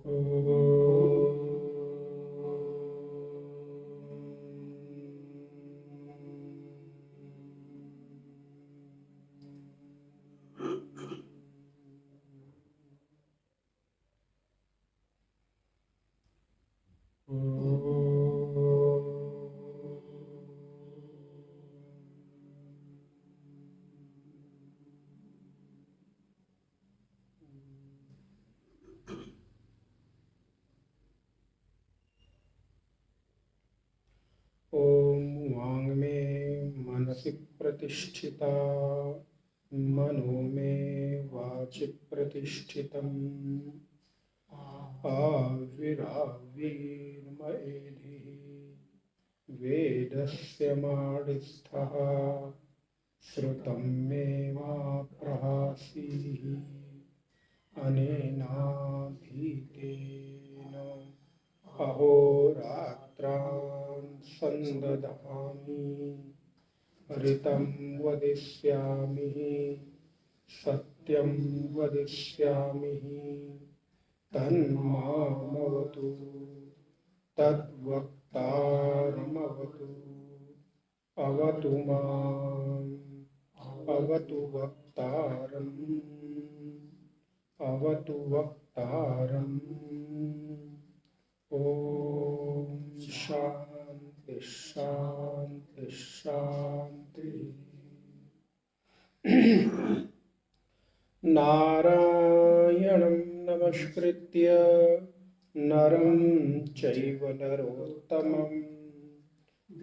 ओम वांग में मनसि प्रतिष्ठिता मनो में वाचि प्रतिष्ठितम् आविरावीर्मयेधिः वेदस्य माडिस्थः श्रुतं मे मा प्रहासीः अनेनाधीतेन अहोरात्रान् संदधामि ऋतं वदिष्यामि सत्यं वदिष्यामि तन्मामवतु तद्वक्तारमवतु अवतु माम् अवतु वक्तारम् अवतु वक्तारम्। ओम शांति शांति शांति। नारायणं नमस्कृत्य नरं चैव नरोत्तमं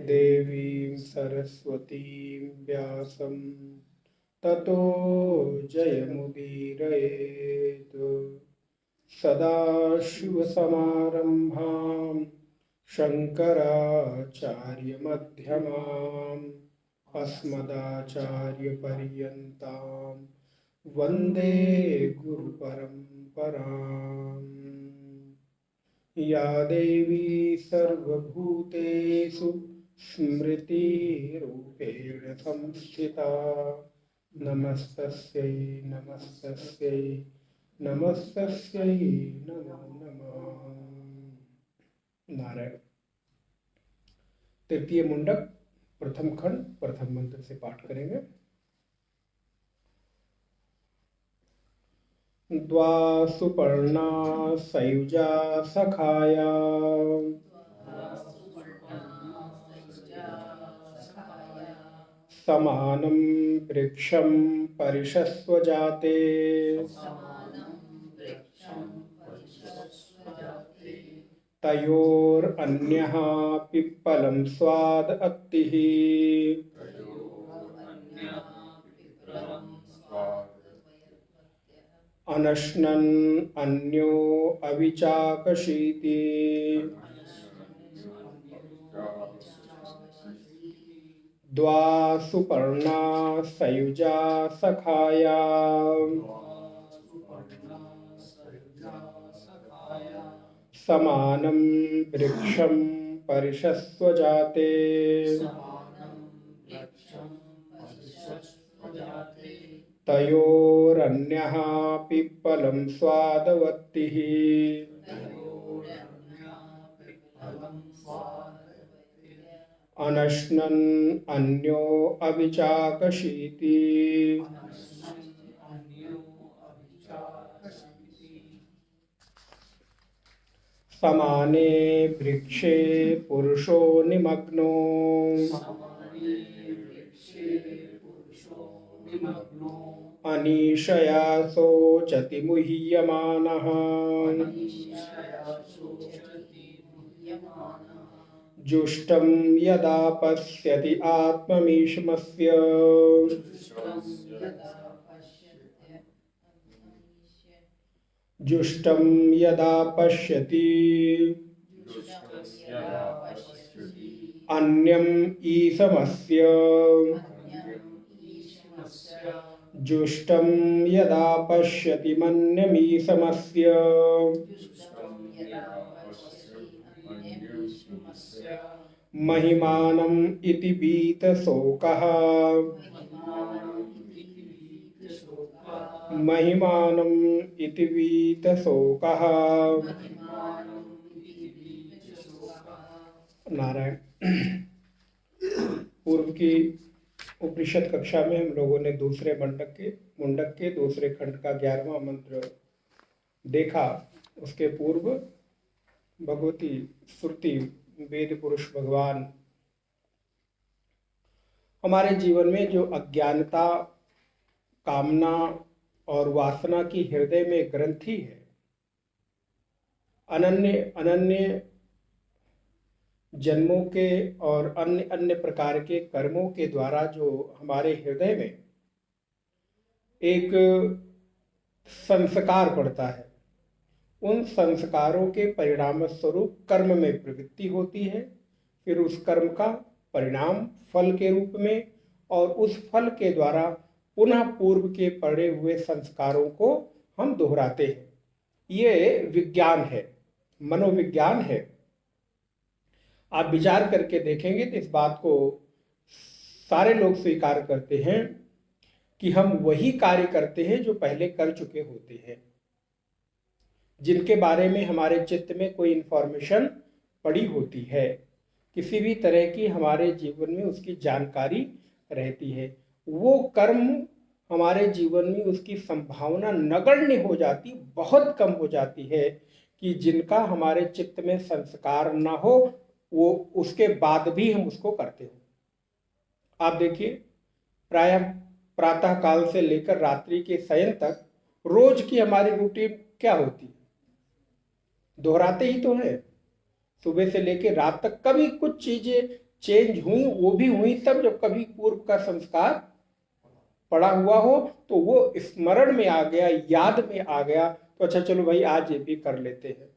देवीं सरस्वतीं व्यासं ततो जयमुदीरयेत्। सदाशिवसमारम्भां शङ्कराचार्यमध्यमाम् अस्मदाचार्यपर्यन्तां वन्दे गुरुपरम्पराम्। या देवी सर्वभूतेषु स्मृतिरूपेण संस्थिता नमस्तस्यै नमस्तस्यै नमस्तस्यै नमो नमः। नारायण। तृतीय मुंडक प्रथम खंड प्रथम मंत्र से पाठ करेंगे। द्वा सुपर्णा सयुजा सखाया समानं वृक्षं परिषस्व जाते तयोरन्यः पिप्पलं स्वाद अत्तिः अनश्नन् अन्यो अविचाकशीति द्वा सुपर्णा सयुजा सखाया समानं वृक्षं परिषस्व जाते तयोरन्यः पिप्पलं स्वादवत्तिः अनश्नन् अन्यो अविचाकशीति समाने वृक्षे पुरुषो निमग्नो अनीशया शोचति मुह्यमानः जुष्टं यदा पश्यति आत्ममीश्मस्य जुष्टं यदा पश्यति अन्यम् ईशमस्य जुष्टं यदा पश्यति मन्यमीशमस्य महिमानम् इति भीतशोकः महिमानम इति वीतशोकः। नारायण। पूर्व की उपनिषद कक्षा में हम लोगों ने दूसरे मुंडक के दूसरे खंड का 11वां मंत्र देखा। उसके पूर्व भगवती श्रुति वेद पुरुष भगवान हमारे जीवन में जो अज्ञानता, कामना और वासना की हृदय में ग्रंथि है, अनन्य अनन्य जन्मों के और अन्य अन्य प्रकार के कर्मों के द्वारा जो हमारे हृदय में एक संस्कार पड़ता है, उन संस्कारों के परिणाम स्वरूप कर्म में प्रवृत्ति होती है। फिर उस कर्म का परिणाम फल के रूप में, और उस फल के द्वारा पुनः पूर्व के पड़े हुए संस्कारों को हम दोहराते हैं। ये विज्ञान है, मनोविज्ञान है। आप विचार करके देखेंगे तो इस बात को सारे लोग स्वीकार करते हैं कि हम वही कार्य करते हैं जो पहले कर चुके होते हैं, जिनके बारे में हमारे चित्त में कोई इंफॉर्मेशन पड़ी होती है, किसी भी तरह की हमारे जीवन में उसकी जानकारी रहती है। वो कर्म हमारे जीवन में उसकी संभावना नगण्य हो जाती, बहुत कम हो जाती है कि जिनका हमारे चित्त में संस्कार ना हो, वो उसके बाद भी हम उसको करते हो। आप देखिए, प्रायः प्रातः काल से लेकर रात्रि के शयन तक रोज की हमारी रूटीन क्या होती है? दोहराते ही तो है। सुबह से लेकर रात तक कभी कुछ चीजें चेंज हुई, वो भी हुई तब जब कभी पूर्व का संस्कार पड़ा हुआ हो तो वो स्मरण में आ गया, याद में आ गया, तो अच्छा चलो भाई आज ये भी कर लेते हैं।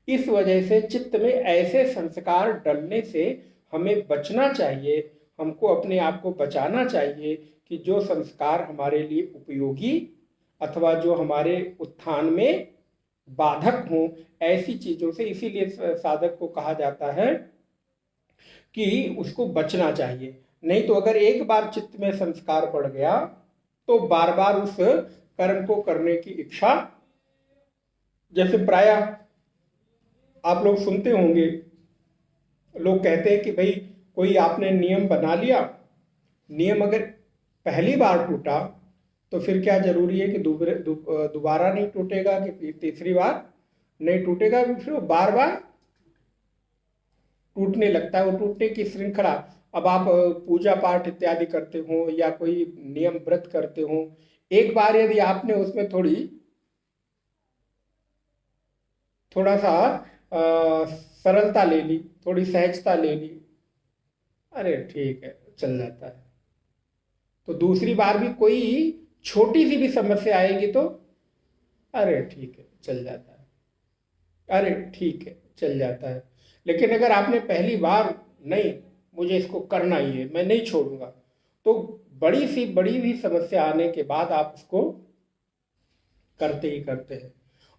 इस वजह से चित्त में ऐसे संस्कार डलने से हमें बचना चाहिए, हमको अपने आप को बचाना चाहिए कि जो संस्कार हमारे लिए उपयोगी अथवा जो हमारे उत्थान में बाधक हों, ऐसी चीजों से। इसीलिए साधक को कहा जाता है कि उसको बचना चाहिए। नहीं तो अगर एक बार चित्त में संस्कार पड़ गया तो बार बार उस कर्म को करने की इच्छा, जैसे प्रायः आप लोग सुनते होंगे, लोग कहते हैं कि भाई कोई आपने नियम बना लिया, नियम अगर पहली बार टूटा तो फिर क्या जरूरी है कि दोबारा नहीं टूटेगा, कि तीसरी बार नहीं टूटेगा? फिर वो बार बार टूटने लगता है। वो टूटने की श्रृंखला, अब आप पूजा पाठ इत्यादि करते हो या कोई नियम व्रत करते हो, एक बार यदि आपने उसमें थोड़ा सा सरलता ले ली, थोड़ी सहजता ले ली, अरे ठीक है चल जाता है। तो दूसरी बार भी कोई छोटी सी भी समस्या आएगी तो अरे ठीक है चल जाता है, अरे ठीक है चल जाता है। लेकिन अगर आपने पहली बार नहीं, मुझे इसको करना ही है, मैं नहीं छोड़ूंगा, तो बड़ी भी समस्या आने के बाद आप उसको करते ही करते हैं।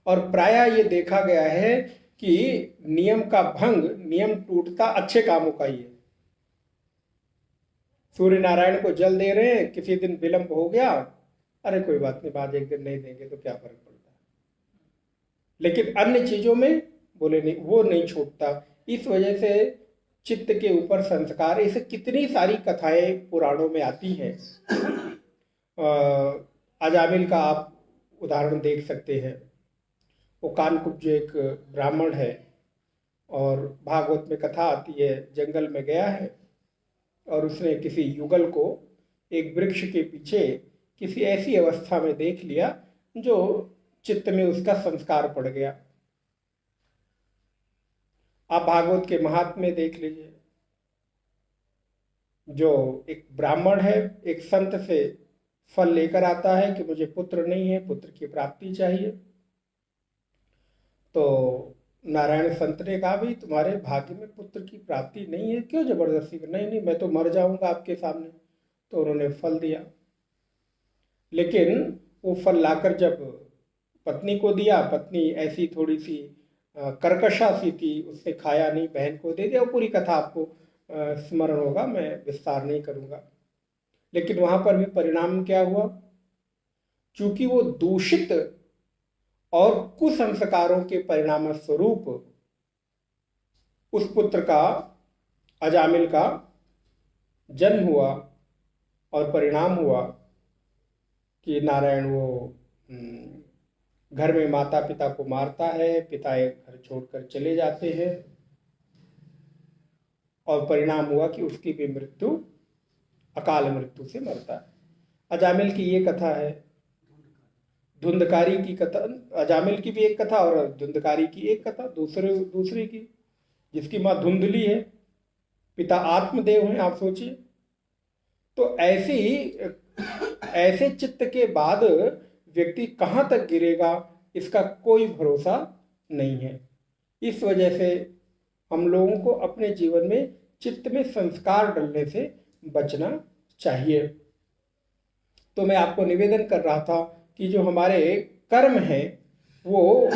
और प्रायः ये देखा गया है कि नियम का भंग, नियम टूटता अच्छे कामों का ही है। सूर्य नारायण को जल दे रहे हैं, किसी दिन विलंब हो गया, अरे कोई बात नहीं, बाद एक दिन नहीं देंगे तो क्या फर्क पड़ता है। लेकिन अन्य चीजों में बोले नहीं, वो नहीं छूटता। इस वजह से चित्त के ऊपर संस्कार, ऐसे कितनी सारी कथाएं पुराणों में आती हैं। अजामिल का आप उदाहरण देख सकते हैं। वो कानकुब्ज एक ब्राह्मण है और भागवत में कथा आती है, जंगल में गया है और उसने किसी युगल को एक वृक्ष के पीछे किसी ऐसी अवस्था में देख लिया जो चित्त में उसका संस्कार पड़ गया। आप भागवत के महात्म्य देख लीजिए, जो एक ब्राह्मण है एक संत से फल लेकर आता है कि मुझे पुत्र नहीं है, पुत्र की प्राप्ति चाहिए। तो नारायण संत ने कहा भाई तुम्हारे भाग्य में पुत्र की प्राप्ति नहीं है, क्यों जबरदस्ती कर? नहीं नहीं, मैं तो मर जाऊंगा आपके सामने। तो उन्होंने फल दिया, लेकिन वो फल लाकर जब पत्नी को दिया, पत्नी ऐसी थोड़ी सी कर्कशा सी थी, उससे खाया नहीं, बहन को दे दिया। वो पूरी कथा आपको स्मरण होगा, मैं विस्तार नहीं करूंगा। लेकिन वहां पर भी परिणाम क्या हुआ? चूंकि वो दूषित और कुसंस्कारों के परिणाम स्वरूप उस पुत्र का, अजामिल का जन्म हुआ और परिणाम हुआ कि नारायण वो घर में माता पिता को मारता है, पिता एक घर छोड़कर चले जाते हैं और परिणाम हुआ कि उसकी भी मृत्यु अकाल मृत्यु से मरता है। अजामिल की ये कथा है। धुंधकारी की कथा, अजामिल की भी एक कथा और धुंधकारी की एक कथा दूसरी की, जिसकी माँ धुंधली है, पिता आत्मदेव हैं। आप सोचिए, तो ऐसे चित्त के बाद व्यक्ति कहाँ तक गिरेगा इसका कोई भरोसा नहीं है। इस वजह से हम लोगों को अपने जीवन में चित्त में संस्कार डालने से बचना चाहिए। तो मैं आपको निवेदन कर रहा था कि जो हमारे कर्म हैं वो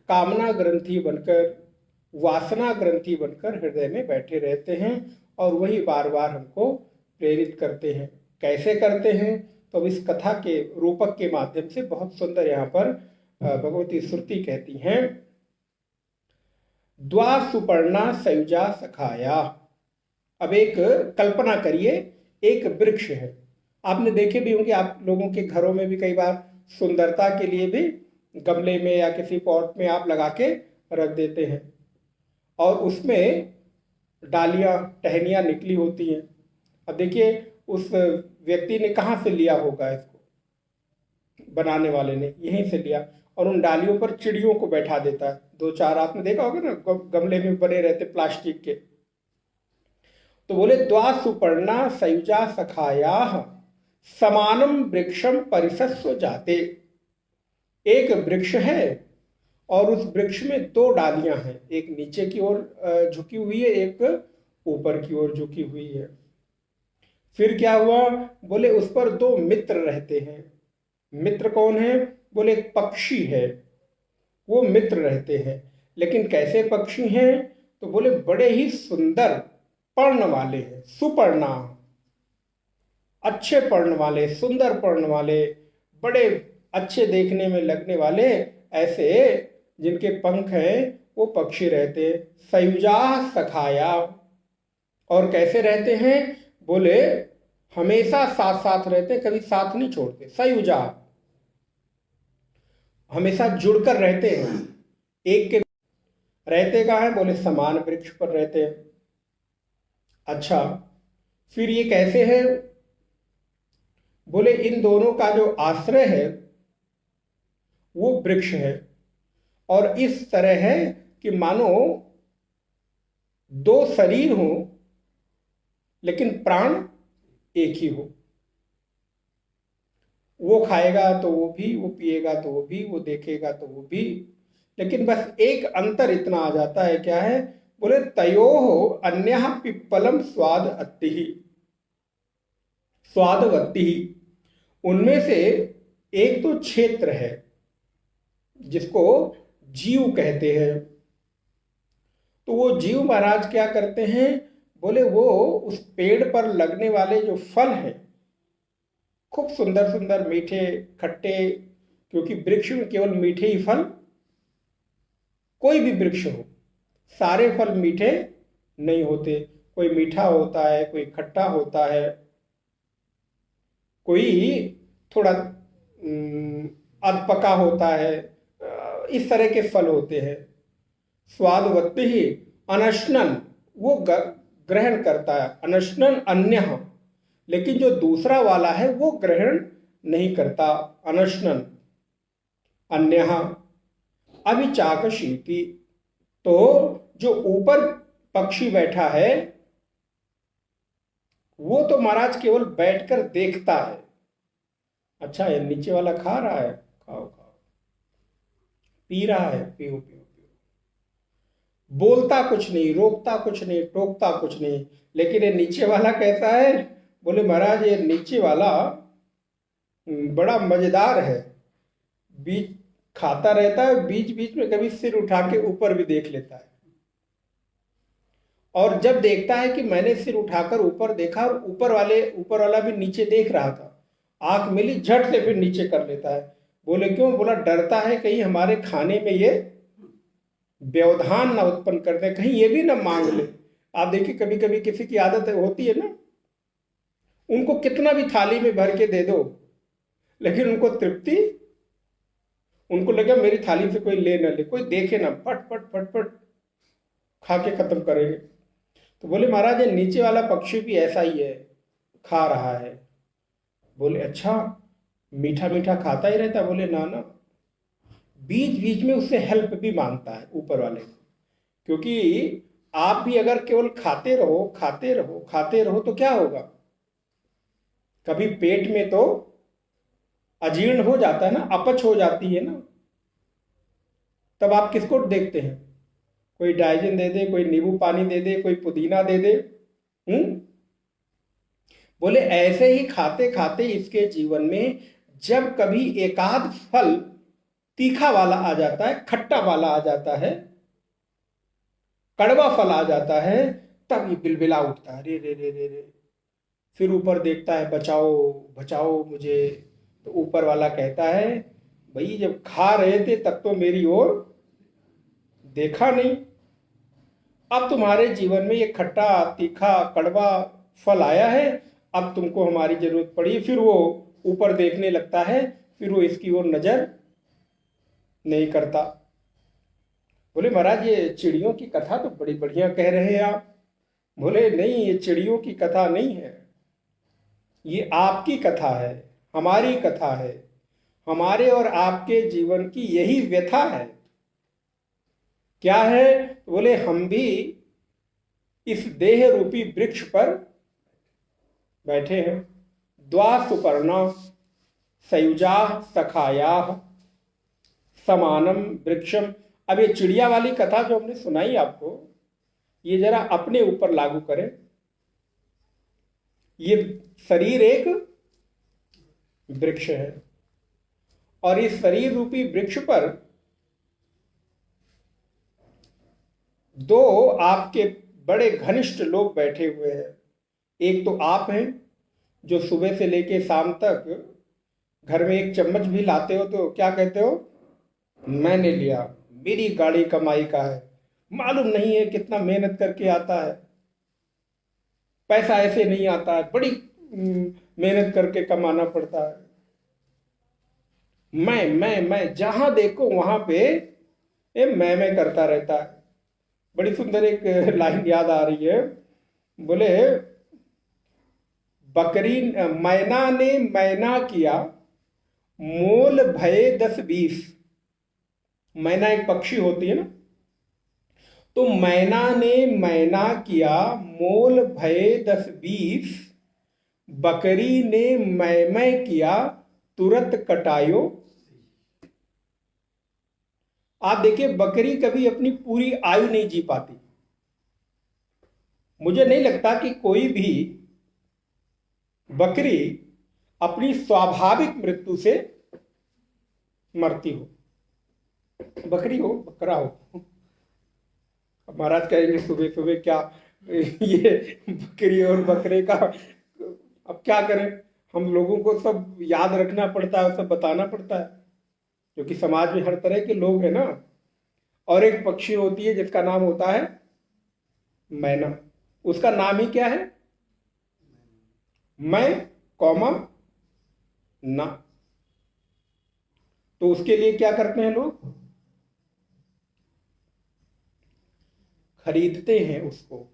कामना ग्रंथि बनकर, वासना ग्रंथि बनकर हृदय में बैठे रहते हैं और वही बार बार हमको प्रेरित करते हैं। कैसे करते हैं? तो इस कथा के रूपक के माध्यम से बहुत सुंदर यहाँ पर भगवती श्रुति कहती हैं, द्वा सुपर्णा सयुजा सखाया। अब एक कल्पना करिए, एक वृक्ष है। आपने देखे भी होंगे, आप लोगों के घरों में भी कई बार सुंदरता के लिए भी गमले में या किसी पॉट में आप लगा के रख देते हैं और उसमें डालियां, टहनियां निकली होती हैं। अब देखिए उस व्यक्ति ने कहाँ से लिया होगा इसको, बनाने वाले ने यहीं से लिया और उन डालियों पर चिड़ियों को बैठा देता है। दो चार आपने देखा होगा ना, गमले में बने रहते प्लास्टिक के। तो बोले द्वा सुपर्णा सयुजा सखाया समानम वृक्षम परिसस्व जाते। एक वृक्ष है और उस वृक्ष में दो डालियां हैं, एक नीचे की ओर झुकी हुई है, एक ऊपर की ओर झुकी हुई है। फिर क्या हुआ? बोले उस पर दो मित्र रहते हैं। मित्र कौन है? बोले एक पक्षी है, वो मित्र रहते हैं। लेकिन कैसे पक्षी हैं? तो बोले बड़े ही सुंदर पर्ण वाले हैं, सुपर्णा, अच्छे पर्ण वाले, सुंदर पर्ण वाले, बड़े अच्छे देखने में लगने वाले, ऐसे जिनके पंख हैं वो पक्षी रहते हैं। सयुजा सखाया। और कैसे रहते हैं? बोले हमेशा साथ साथ रहते, कभी साथ नहीं छोड़ते। सयुजा, हमेशा जुड़कर रहते हैं। एक के रहते कहाँ है? बोले समान वृक्ष पर रहते हैं। अच्छा, फिर ये कैसे है? बोले इन दोनों का जो आश्रय है वो वृक्ष है और इस तरह है कि मानो दो शरीर हो लेकिन प्राण एक ही हो। वो खाएगा तो वो भी, वो पिएगा तो वो भी, वो देखेगा तो वो भी, लेकिन बस एक अंतर इतना आ जाता है। क्या है? बोले तयोः अन्यः पिप्पलम स्वाद अत्ति, स्वादवत्ति। उनमें से एक तो क्षेत्र है जिसको जीव कहते हैं। तो वो जीव महाराज क्या करते हैं? बोले वो उस पेड़ पर लगने वाले जो फल हैं, खूब सुंदर सुंदर मीठे खट्टे, क्योंकि वृक्ष में केवल मीठे ही फल, कोई भी वृक्ष हो सारे फल मीठे नहीं होते। कोई मीठा होता है, कोई खट्टा होता है, कोई थोड़ा अधपका होता है, इस तरह के फल होते हैं। स्वादवत्ति ही अनशनन, वो ग्रहण करता है। अनशनन अन्य, लेकिन जो दूसरा वाला है वो ग्रहण नहीं करता। अनशनन अन्य अभिचाकशीति। तो जो ऊपर पक्षी बैठा है वो तो महाराज केवल बैठकर देखता है। अच्छा, ये नीचे वाला खा रहा है, खाओ खाओ, पी रहा है, पियो पियो पियो, बोलता कुछ नहीं, रोकता कुछ नहीं, टोकता कुछ नहीं। लेकिन ये नीचे वाला कैसा है? बोले महाराज ये नीचे वाला बड़ा मजेदार है, बीच खाता रहता है, बीच बीच में कभी सिर उठा के ऊपर भी देख लेता है। और जब देखता है कि मैंने सिर उठाकर ऊपर देखा और ऊपर वाला भी नीचे देख रहा था, आंख मिली झट से फिर नीचे कर लेता है। बोले क्यों? बोला डरता है कहीं हमारे खाने में ये व्यवधान ना उत्पन्न कर दे, कहीं ये भी ना मांग ले। आप देखिए कभी कभी किसी की आदत होती है ना, उनको कितना भी थाली में भर के दे दो लेकिन उनको तृप्ति, उनको लगे मेरी थाली से कोई ले ना ले, कोई देखे ना, फट फट फट फट खा के खत्म करेंगे। तो बोले महाराज ये नीचे वाला पक्षी भी ऐसा ही है, खा रहा है। बोले अच्छा, मीठा मीठा खाता ही रहता? बोले ना ना, बीच बीच में उससे हेल्प भी मांगता है ऊपर वाले को। क्योंकि आप भी अगर केवल खाते रहो खाते रहो खाते रहो तो क्या होगा? कभी पेट में तो अजीर्ण हो जाता है ना, अपच हो जाती है ना, तब आप किसको देखते हैं? कोई डाइजिन दे दे, कोई नींबू पानी दे दे, कोई पुदीना दे दे। बोले ऐसे ही खाते खाते इसके जीवन में जब कभी एकाध फल तीखा वाला आ जाता है, खट्टा वाला आ जाता है, कड़वा फल आ जाता है, तब ये बिलबिला उठता है, रे रे रे रे रे। फिर ऊपर देखता है, बचाओ बचाओ मुझे। तो ऊपर वाला कहता है, भाई जब खा रहे थे तब तो मेरी ओर देखा नहीं, अब तुम्हारे जीवन में ये खट्टा तीखा कड़वा फल आया है, अब तुमको हमारी जरूरत पड़ी। फिर वो ऊपर देखने लगता है, फिर वो इसकी ओर नजर नहीं करता। बोले महाराज ये चिड़ियों की कथा तो बड़ी बढ़िया कह रहे हैं आप। बोले नहीं, ये चिड़ियों की कथा नहीं है, ये आपकी कथा है, हमारी कथा है। हमारे और आपके जीवन की यही व्यथा है। क्या है? बोले हम भी इस देह रूपी वृक्ष पर बैठे हैं। द्वा सुपर्णा सयुजा सखाया समानम वृक्षम। अब ये चिड़िया वाली कथा जो हमने सुनाई आपको, ये जरा अपने ऊपर लागू करें। ये शरीर एक वृक्ष है और इस शरीर रूपी वृक्ष पर दो आपके बड़े घनिष्ठ लोग बैठे हुए हैं। एक तो आप हैं जो सुबह से लेके शाम तक घर में एक चम्मच भी लाते हो तो क्या कहते हो? मैंने लिया, मेरी गाड़ी कमाई का है, मालूम नहीं है कितना मेहनत करके आता है, पैसा ऐसे नहीं आता है, बड़ी मेहनत करके कमाना पड़ता है। मैं जहां देखो वहां पे ये मैं करता रहता है। बड़ी सुंदर एक लाइन याद आ रही है। बोले बकरी मैना ने मैना किया मोल भये 10-20। मैना एक पक्षी होती है ना, तो मैना ने मैना किया मोल भये 10-20, बकरी ने मैं किया तुरंत कटायो। आप देखिए बकरी कभी अपनी पूरी आयु नहीं जी पाती। मुझे नहीं लगता कि कोई भी बकरी अपनी स्वाभाविक मृत्यु से मरती हो। बकरी हो बकरा हो, अब महाराज कहेंगे सुबह सुबह क्या ये बकरी और बकरे का, अब क्या करें? हम लोगों को सब याद रखना पड़ता है, सब बताना पड़ता है, क्योंकि समाज में हर तरह के लोग हैं ना। और एक पक्षी होती है जिसका नाम होता है मैना। उसका नाम ही क्या है? मैं कौमा ना। तो उसके लिए क्या करते हैं लोग? खरीदते हैं उसको,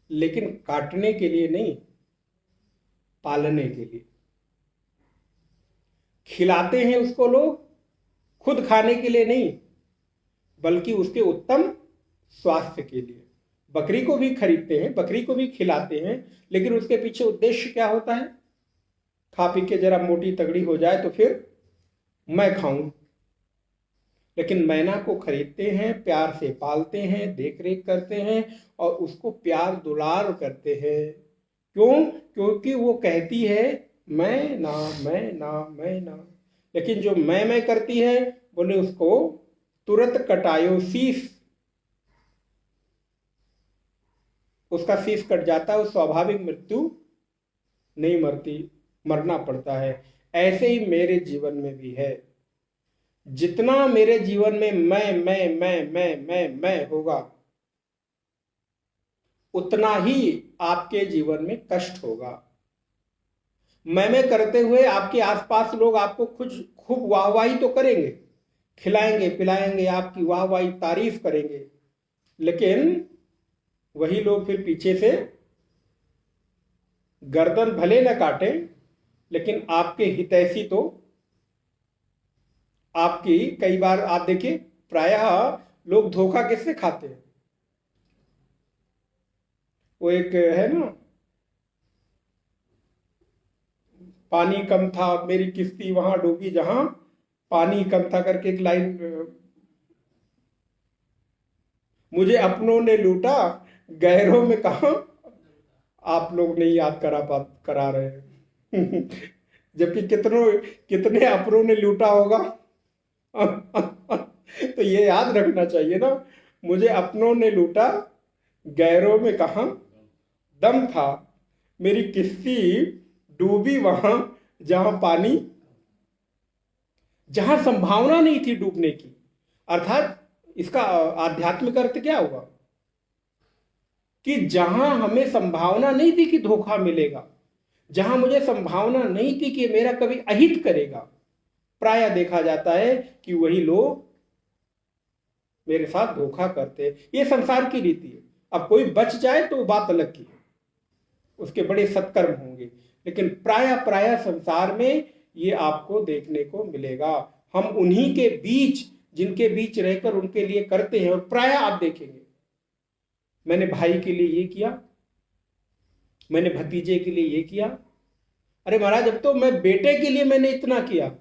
लेकिन काटने के लिए नहीं, पालने के लिए। खिलाते हैं उसको लोग, खुद खाने के लिए नहीं, बल्कि उसके उत्तम स्वास्थ्य के लिए। बकरी को भी खरीदते हैं, बकरी को भी खिलाते हैं, लेकिन उसके पीछे उद्देश्य क्या होता है? खा पी के जरा मोटी तगड़ी हो जाए तो फिर मैं खाऊं। लेकिन मैना को खरीदते हैं, प्यार से पालते हैं, देख रेख करते हैं और उसको प्यार दुलार करते हैं। क्यों? क्योंकि वो कहती है मैं ना मैं ना मैं ना। लेकिन जो मैं करती है, बोले उसको तुरंत कटायो शीश, उसका शीश कट जाता है, वो स्वाभाविक मृत्यु नहीं मरती। मरना पड़ता है। ऐसे ही मेरे जीवन में भी है। जितना मेरे जीवन में मैं होगा, उतना ही आपके जीवन में कष्ट होगा। मैं करते हुए आपके आसपास लोग आपको कुछ खूब वाहवाही तो करेंगे, खिलाएंगे पिलाएंगे, आपकी वाहवाही तारीफ करेंगे, लेकिन वही लोग फिर पीछे से गर्दन भले न काटें, लेकिन आपके हितैषी तो आपकी, कई बार आप देखिए प्रायः लोग धोखा किससे खाते हैं? वो एक है ना, पानी कम था मेरी किश्ती वहां डूबी जहां पानी कम था करके एक लाइन, मुझे अपनों ने लूटा गैरों में कहा, आप लोग नहीं याद करा रहे हैं। जबकि कितने अपनों ने लूटा होगा। तो ये याद रखना चाहिए ना, मुझे अपनों ने लूटा गैरों में कहा दम था, मेरी किश्ती डूबी वहां जहां पानी, जहां संभावना नहीं थी डूबने की। अर्थात इसका आध्यात्मिक अर्थ क्या हुआ कि जहां हमें संभावना नहीं थी कि धोखा मिलेगा, जहां मुझे संभावना नहीं थी कि मेरा कभी अहित करेगा, प्राय देखा जाता है कि वही लोग मेरे साथ धोखा करते हैं। ये संसार की रीति है। अब कोई बच जाए तो बात अलग की है, उसके बड़े सत्कर्म होंगे, लेकिन प्राय प्राय संसार में ये आपको देखने को मिलेगा। हम उन्हीं के बीच, जिनके बीच रहकर उनके लिए करते हैं, और प्राय आप देखेंगे मैंने भाई के लिए ये किया, मैंने भतीजे के लिए ये किया। अरे महाराज, अब तो मैं बेटे के लिए मैंने इतना किया,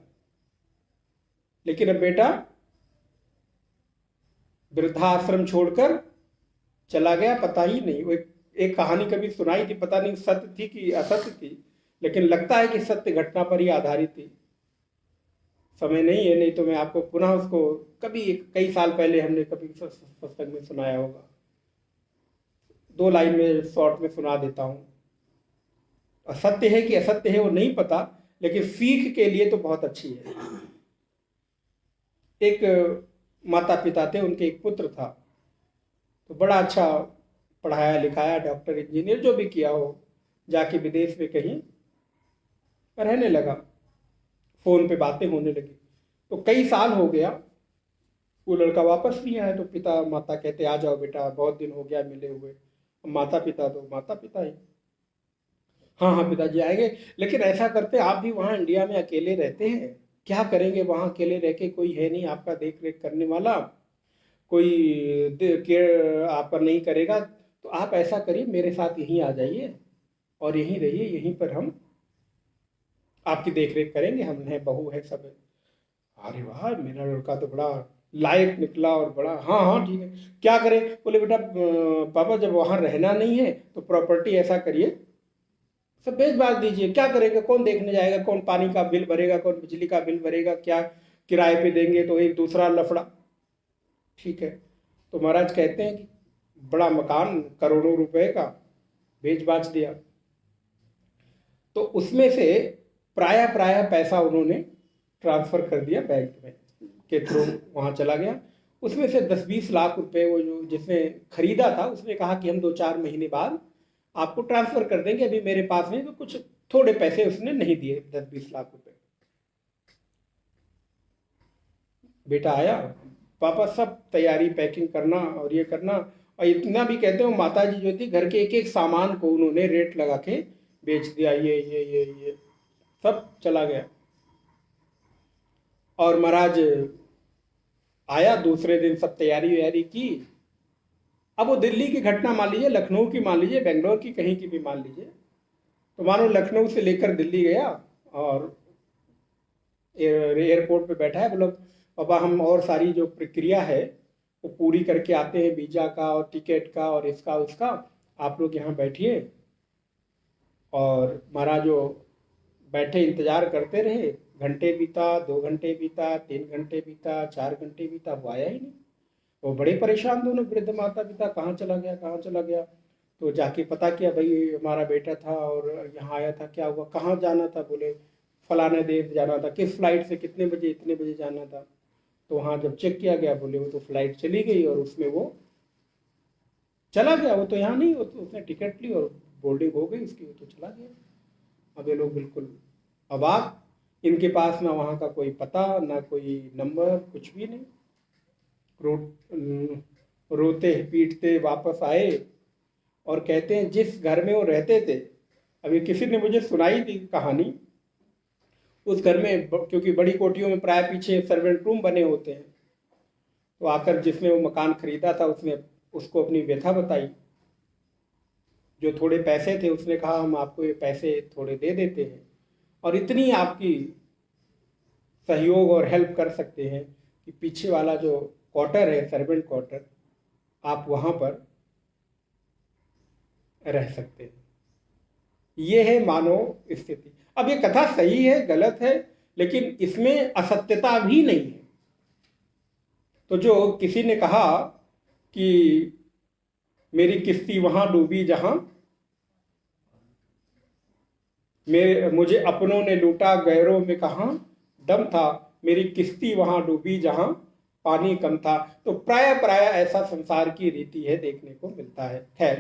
लेकिन अब बेटा वृद्धाश्रम छोड़कर चला गया, पता ही नहीं। वो एक कहानी कभी सुनाई थी, पता नहीं सत्य थी कि असत्य थी, लेकिन लगता है कि सत्य घटना पर ही आधारित थी। समय नहीं है, नहीं तो मैं आपको पुनः उसको कभी कई साल पहले हमने कभी सत्संग में सुनाया होगा। 2 लाइन में शॉर्ट में सुना देता हूं। असत्य है कि असत्य है वो नहीं पता, लेकिन सीख के लिए तो बहुत अच्छी है। एक माता पिता थे, उनके एक पुत्र था, तो बड़ा अच्छा पढ़ाया लिखाया, डॉक्टर इंजीनियर जो भी किया हो, जाके विदेश में कहीं रहने लगा। फोन पे बातें होने लगी, तो कई साल हो गया वो लड़का वापस नहीं आया। तो पिता माता कहते आ जाओ बेटा, बहुत दिन हो गया मिले हुए। माता पिता तो माता पिता ही, हाँ हाँ पिताजी आएंगे, लेकिन ऐसा करते आप भी वहाँ इंडिया में अकेले रहते हैं, क्या करेंगे वहाँ अकेले रह के, कोई है नहीं आपका देख रेख करने वाला, कोई केयर आपका नहीं करेगा, तो आप ऐसा करिए मेरे साथ यहीं आ जाइए और यहीं रहिए, यहीं पर हम आपकी देख रेख करेंगे, हम हैं, बहू है, सब है। अरे वाह, मेरा लड़का तो बड़ा लायक निकला और बड़ा, हाँ हाँ ठीक है, क्या करें? बोले बेटा पापा जब वहाँ रहना नहीं है तो प्रॉपर्टी ऐसा करिए सब बेच बाच दीजिए, क्या करेंगे, कौन देखने जाएगा, कौन पानी का बिल भरेगा, कौन बिजली का बिल भरेगा, क्या किराए पे देंगे, तो एक दूसरा लफड़ा। ठीक है, तो महाराज कहते हैं कि बड़ा मकान करोड़ों रुपए का बेच बाच दिया, तो उसमें से प्राय प्राय पैसा उन्होंने ट्रांसफर कर दिया बैंक में के थ्रू, वहाँ चला गया। उसमें से 10-20 लाख रुपए वो जो जिसने खरीदा था, उसने कहा कि हम 2-4 महीने बाद आपको ट्रांसफर कर देंगे, अभी मेरे पास नहीं, तो कुछ थोड़े पैसे उसने नहीं दिए, 10-20 लाख रुपए। बेटा आया, पापा सब तैयारी पैकिंग करना और ये करना, और इतना भी कहते हो माता जी जो थी घर के एक एक सामान को उन्होंने रेट लगा के बेच दिया, ये सब चला गया। और महाराज आया दूसरे दिन, सब तैयारी वैयारी की। अब वो दिल्ली की घटना मान लीजिए, लखनऊ की मान लीजिए, बेंगलोर की कहीं की भी मान लीजिए, तो मानो लखनऊ से लेकर दिल्ली गया और एयरपोर्ट पे बैठा है, बोलो पापा हम और सारी जो प्रक्रिया है वो पूरी करके आते हैं, वीजा का और टिकट का और इसका उसका, आप लोग यहाँ बैठिए। और महाराज जो बैठे इंतजार करते रहे, घंटे बीता, 2 घंटे बीता, 3 घंटे बीता, 4 घंटे बीता, वो आया ही नहीं। वो बड़े परेशान, दोनों वृद्ध माता पिता, कहाँ चला गया कहाँ चला गया। तो जाके पता किया, भाई हमारा बेटा था और यहाँ आया था, क्या हुआ, कहाँ जाना था, बोले फलाने देश जाना था, किस फ्लाइट से, कितने बजे, इतने बजे जाना था। तो वहाँ जब चेक किया गया, बोले वो तो फ्लाइट चली गई और उसमें वो चला गया, वो तो यहाँ नहीं, वो तो उसने टिकट ली और बोर्डिंग हो गई उसकी, वो तो चला गया। अब ये लोग बिल्कुल अवाक, इनके पास ना वहाँ का कोई पता, ना कोई नंबर, कुछ भी नहीं। रोते पीटते वापस आए और कहते हैं जिस घर में वो रहते थे, अभी किसी ने मुझे सुनाई थी कहानी, उस घर में क्योंकि बड़ी कोठियों में प्राय पीछे सर्वेंट रूम बने होते हैं, तो आकर जिसने वो मकान खरीदा था उसने उसको अपनी व्यथा बताई। जो थोड़े पैसे थे उसने कहा हम आपको ये पैसे थोड़े दे देते हैं और इतनी आपकी सहयोग और हेल्प कर सकते हैं कि पीछे वाला जो क्वार्टर है, सर्वेंट क्वार्टर, आप वहाँ पर रह सकते हैं। ये है मानव स्थिति। अब ये कथा सही है गलत है, लेकिन इसमें असत्यता भी नहीं है। तो जो किसी ने कहा कि मेरी किश्ती वहां डूबी जहां मुझे अपनों ने लूटा, गैरों में कहां दम था, मेरी किश्ती वहां डूबी जहां पानी कम था। तो प्राय प्राय ऐसा संसार की रीति है, देखने को मिलता है। खैर,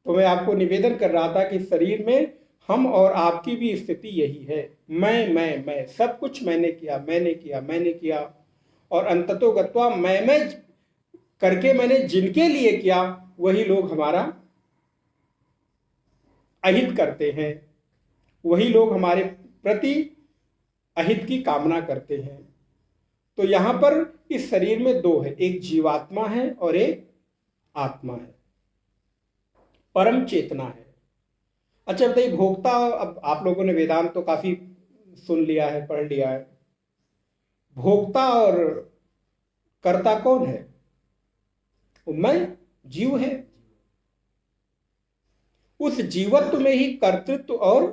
तो मैं आपको निवेदन कर रहा था कि शरीर में हम और आपकी भी स्थिति यही है। मैं सब कुछ मैंने किया, मैंने किया, मैंने किया, और अंततोगत्वा मैं करके मैंने जिनके लिए किया वही लोग हमारा अहित करते हैं, वही लोग हमारे प्रति अहित की कामना करते हैं। तो यहां पर इस शरीर में दो है, एक जीवात्मा है और एक आत्मा है, परम चेतना है। अच्छा बताइए, भोक्ता, अब आप लोगों ने वेदांत तो काफी सुन लिया है, पढ़ लिया है, भोक्ता और कर्ता कौन है? वो मैं, जीव है। उस जीवत्व में ही कर्तृत्व और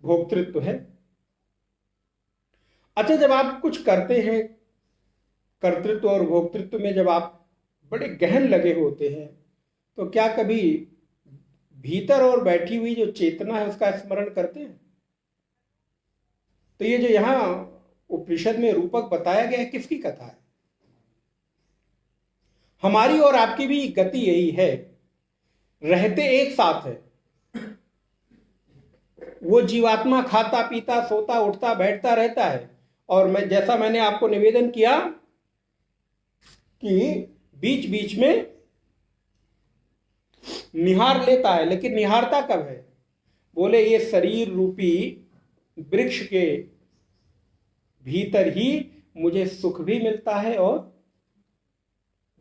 भोक्तृत्व है। अच्छा, जब आप कुछ करते हैं, कर्तृत्व और भोक्तृत्व में जब आप बड़े गहन लगे होते हैं, तो क्या कभी भीतर और बैठी हुई जो चेतना है उसका स्मरण करते हैं? तो ये जो यहां उपनिषद में रूपक बताया गया है, किसकी कथा है? हमारी और आपकी भी गति यही है, रहते एक साथ है। वो जीवात्मा खाता पीता सोता उठता बैठता रहता है, और मैं, जैसा मैंने आपको निवेदन किया कि बीच बीच में निहार लेता है, लेकिन निहारता कब है? बोले ये शरीर रूपी वृक्ष के भीतर ही मुझे सुख भी मिलता है, और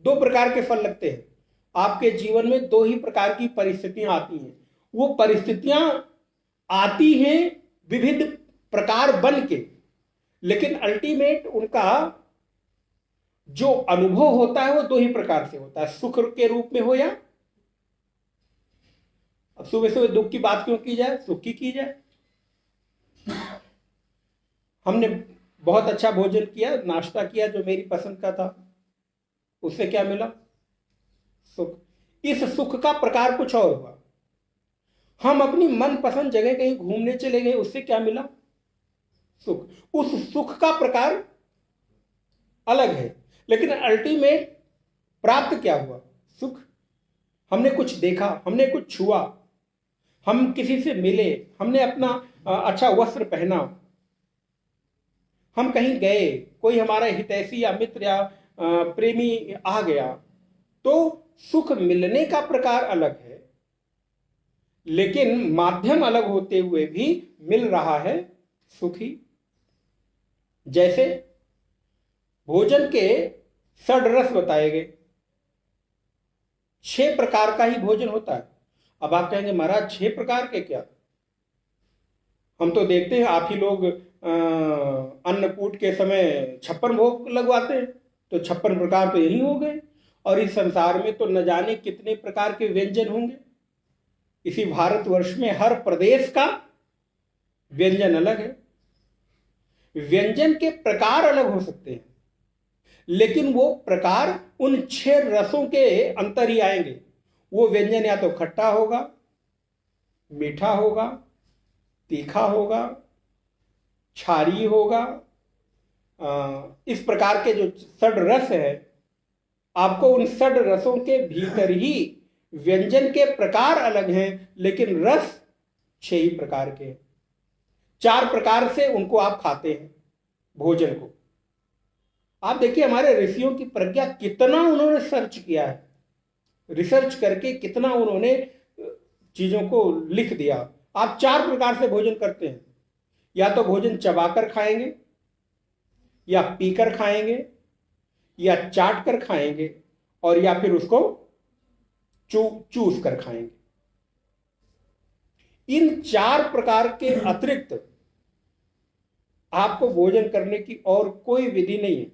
दो प्रकार के फल लगते हैं आपके जीवन में। दो ही प्रकार की परिस्थितियां आती हैं। वो परिस्थितियां आती हैं विविध प्रकार बन के, लेकिन अल्टीमेट उनका जो अनुभव होता है वो दो ही प्रकार से होता है, सुख के रूप में हो या, अब सुबह सुबह दुख की बात क्यों की जाए, सुख की जाए। हमने बहुत अच्छा भोजन किया, नाश्ता किया जो मेरी पसंद का था, उससे क्या मिला? सुख। इस सुख का प्रकार कुछ और हुआ। हम अपनी मनपसंद जगह कहीं घूमने चले गए, उससे क्या मिला? सुख। उस सुख का प्रकार अलग है, लेकिन अल्टीमेट प्राप्त क्या हुआ? सुख। हमने कुछ देखा, हमने कुछ छुआ, हम किसी से मिले, हमने अपना अच्छा वस्त्र पहना, हम कहीं गए, कोई हमारा हितैषी या मित्र या प्रेमी आ गया, तो सुख मिलने का प्रकार अलग है, लेकिन माध्यम अलग होते हुए भी मिल रहा है सुखी। जैसे भोजन के षड रस बताए गए, 6 प्रकार का ही भोजन होता है। अब आप कहेंगे महाराज 6 प्रकार के क्या? हम तो देखते हैं आप ही लोग अन्नकूट के समय 56 भोग लगवाते हैं, तो 56 प्रकार तो यही हो गए। और इस संसार में तो न जाने कितने प्रकार के व्यंजन होंगे। इसी भारतवर्ष में हर प्रदेश का व्यंजन अलग है। व्यंजन के प्रकार अलग हो सकते हैं, लेकिन वो प्रकार उन 6 रसों के अंतर ही आएंगे। वो व्यंजन या तो खट्टा होगा, मीठा होगा, तीखा होगा, क्षारीय होगा। इस प्रकार के जो षड रस है, आपको उन षड रसों के भीतर ही व्यंजन के प्रकार अलग हैं, लेकिन रस 6 ही प्रकार के हैं। 4 प्रकार से उनको आप खाते हैं भोजन को। आप देखिए हमारे ऋषियों की प्रज्ञा, कितना उन्होंने सर्च किया है, रिसर्च करके कितना उन्होंने चीजों को लिख दिया। आप 4 प्रकार से भोजन करते हैं, या तो भोजन चबाकर खाएंगे, या पीकर खाएंगे, या चाट कर खाएंगे, और या फिर उसको चूस कर खाएंगे। इन 4 प्रकार के अतिरिक्त आपको भोजन करने की और कोई विधि नहीं है।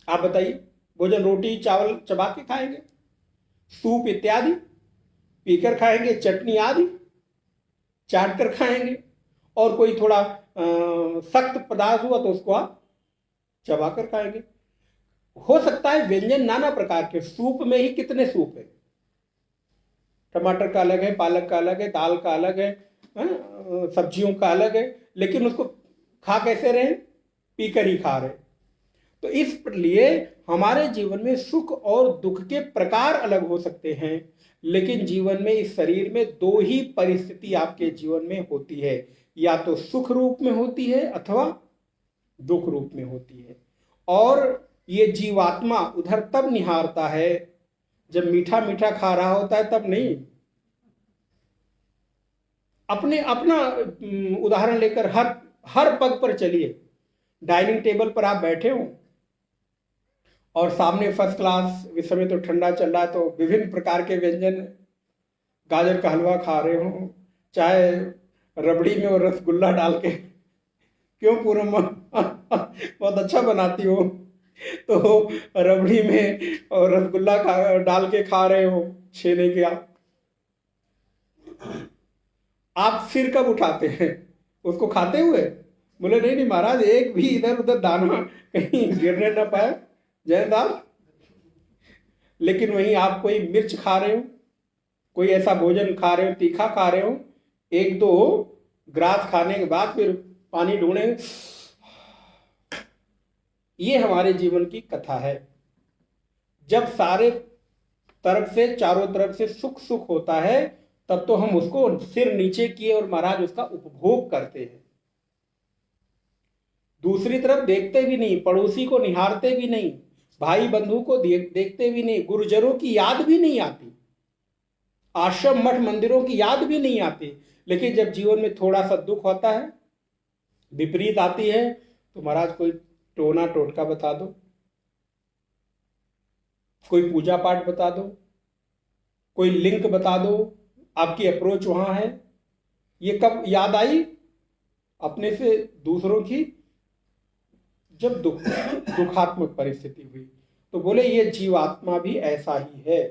आप बताइए, भोजन रोटी चावल चबा के खाएंगे, सूप इत्यादि पीकर खाएंगे, चटनी आदि चाट कर खाएंगे, और कोई थोड़ा सख्त पदार्थ हुआ तो उसको आप चबा कर खाएंगे। हो सकता है व्यंजन नाना प्रकार के, सूप में ही कितने सूप है, टमाटर का अलग है, पालक का अलग है, दाल का अलग है, सब्जियों का अलग है, लेकिन उसको खा कैसे रहे, पीकर ही खा रहे। तो इसलिए हमारे जीवन में सुख और दुख के प्रकार अलग हो सकते हैं, लेकिन जीवन में, इस शरीर में 2 ही परिस्थिति आपके जीवन में होती है, या तो सुख रूप में होती है अथवा दुख रूप में होती है। और ये जीवात्मा उधर तब निहारता है जब मीठा मीठा खा रहा होता है, तब नहीं। अपना उदाहरण लेकर हर पग पर चलिए। डाइनिंग टेबल पर आप बैठे हो और सामने फर्स्ट क्लास, इस समय तो ठंडा चल रहा है तो विभिन्न प्रकार के व्यंजन, गाजर का हलवा खा रहे हो, चाहे रबड़ी में और रसगुल्ला डाल के, क्यों पूनम बहुत अच्छा बनाती हो, तो रबड़ी में और रसगुल्ला डाल के खा रहे हो, छेने के आप सिर कब उठाते हैं उसको खाते हुए? बोले नहीं नहीं महाराज, एक भी इधर उधर दाना कहीं गिरने ना पाए, जय दाल। लेकिन वहीं आप कोई मिर्च खा रहे हो, कोई ऐसा भोजन खा रहे हो, तीखा खा रहे हो, 1-2 ग्रास खाने के बाद फिर पानी ढूंढे। ये हमारे जीवन की कथा है। जब सारे तरफ से, चारों तरफ से सुख सुख होता है, तब तो हम उसको सिर नीचे किए और महाराज उसका उपभोग करते हैं। दूसरी तरफ देखते भी नहीं, पड़ोसी को निहारते भी नहीं, भाई बंधु को देखते भी नहीं, गुरुजनों की याद भी नहीं आती, आश्रम मठ मंदिरों की याद भी नहीं आती। लेकिन जब जीवन में थोड़ा सा दुख होता है, विपरीत आती है, तो महाराज कोई टोना टोटका बता दो, कोई पूजा पाठ बता दो, कोई लिंक बता दो, आपकी अप्रोच वहां है। ये कब याद आई? अपने से दूसरों की जब दुखात्मक परिस्थिति हुई। तो बोले ये जीवात्मा भी ऐसा ही है।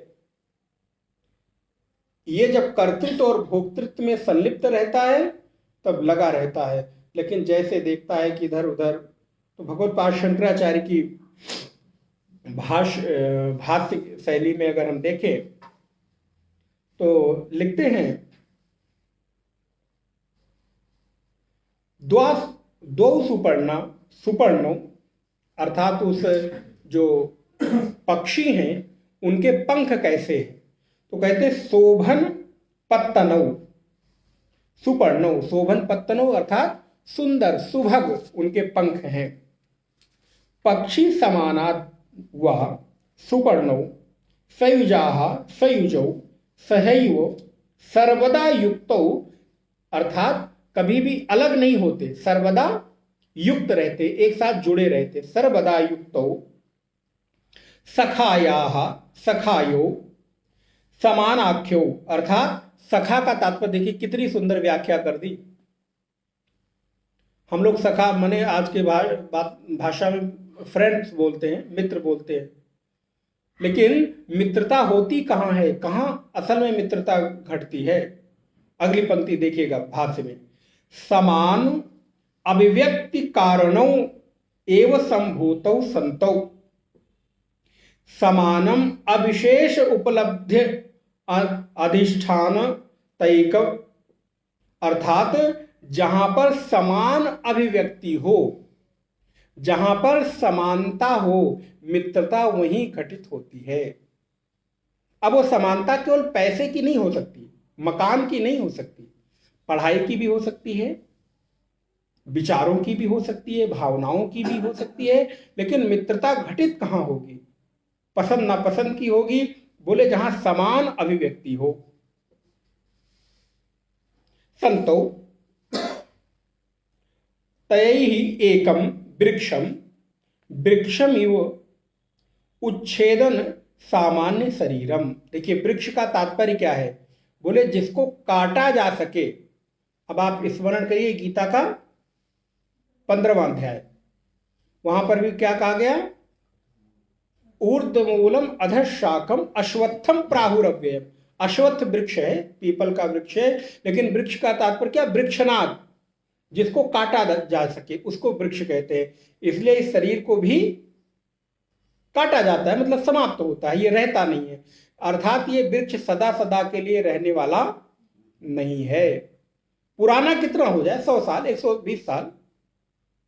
ये जब कर्तृत्व और भोक्तृत्व में संलिप्त रहता है तब लगा रहता है, लेकिन जैसे देखता है कि इधर उधर, तो भगवत्पाद शंकराचार्य की भाष्य शैली में अगर हम देखें तो लिखते हैं, दो सुपर्णों अर्थात उस जो पक्षी हैं उनके पंख कैसे हैं, तो कहते शोभन पत्तनौ, सुपर्णौ शोभन पत्तनौ अर्थात सुंदर सुभग उनके पंख हैं। पक्षी समानात् वा सुपर्णौ सयुजाः सयुजौ सहैव सर्वदा युक्तौ, अर्थात कभी भी अलग नहीं होते, सर्वदा युक्त रहते, एक साथ जुड़े रहते। सर्वदा युक्तौ सखायाः सखायो समानाख्यो, अर्थात सखा का तात्पर्य देखिए कितनी सुंदर व्याख्या कर दी। हम लोग सखा माने आज के भाषा में फ्रेंड्स बोलते हैं, मित्र बोलते हैं, लेकिन मित्रता होती कहाँ है, कहाँ असल में मित्रता घटती है? अगली पंक्ति देखिएगा भाष्य में, समान अभिव्यक्ति कारणों एवं संभूतौ संतौ, समानम अविशेष उपलब्धि अधिष्ठान तैक, अर्थात जहां पर समान अभिव्यक्ति हो, जहां पर समानता हो, मित्रता वहीं घटित होती है। अब वो समानता केवल पैसे की नहीं हो सकती, मकान की नहीं हो सकती, पढ़ाई की भी हो सकती है, विचारों की भी हो सकती है, भावनाओं की भी हो सकती है, लेकिन मित्रता घटित कहाँ होगी? पसंद नापसंद की होगी। बोले जहां समान अभिव्यक्ति हो। संतो तयैहि एकम वृक्षम वृक्षमिव उच्छेदन सामान्य शरीरम। देखिए वृक्ष का तात्पर्य क्या है? बोले जिसको काटा जा सके। अब आप स्मरण करिए गीता का 15वां अध्याय, वहां पर भी क्या कहा गया? ऊर्ध्वमूलम अधशाखम अश्वत्थम प्राहुरव्ययम। अश्वत्थ वृक्ष है, पीपल का वृक्ष है, लेकिन वृक्ष का तात्पर्य क्या? वृक्षनाद, जिसको काटा जा सके उसको वृक्ष कहते हैं। इसलिए इस शरीर को भी काटा जाता है, मतलब समाप्त होता है, ये रहता नहीं है। अर्थात ये वृक्ष सदा सदा के लिए रहने वाला नहीं है। पुराना कितना हो जाए, 100 साल, 120 साल,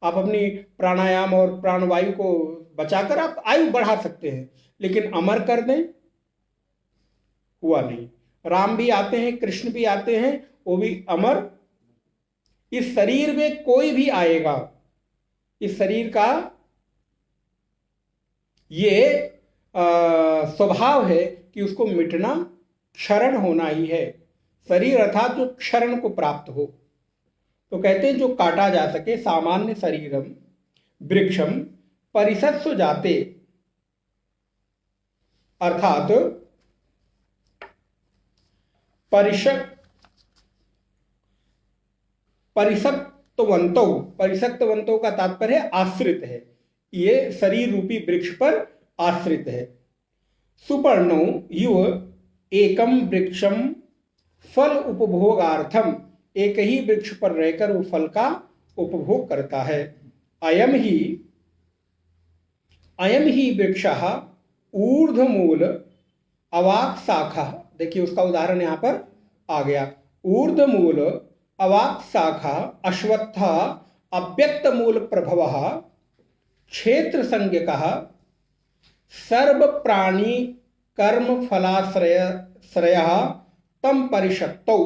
आप अपनी प्राणायाम और प्राणवायु को बचाकर आप आयु बढ़ा सकते हैं, लेकिन अमर कर दें, हुआ नहीं। राम भी आते हैं, कृष्ण भी आते हैं, वो भी अमर। इस शरीर में कोई भी आएगा, इस शरीर का ये स्वभाव है कि उसको मिटना, क्षरण होना ही है। शरीर अर्थात जो क्षरण को प्राप्त हो। तो कहते हैं जो काटा जा सके, सामान्य शरीरम वृक्षम परिसत्सु जाते, अर्थात परिसक्तवंतो का तात्पर्य है आश्रित है, ये शरीर रूपी वृक्ष पर आश्रित है। सुपर्णो युव एकम वृक्षम फल उपभोगार्थम, एक ही वृक्ष पर रहकर वो फल का उपभोग करता है। अयम ही वृक्षः ऊर्ध्वमूल अवाक शाखा। देखिए उसका उदाहरण यहां पर आ गया। ऊर्ध्वमूल अवाक शाखा अश्वत्थ अव्यक्त मूल प्रभव क्षेत्र संज्ञकः सर्व प्राणी कर्म फलाश्रय तम परिशक्तौ।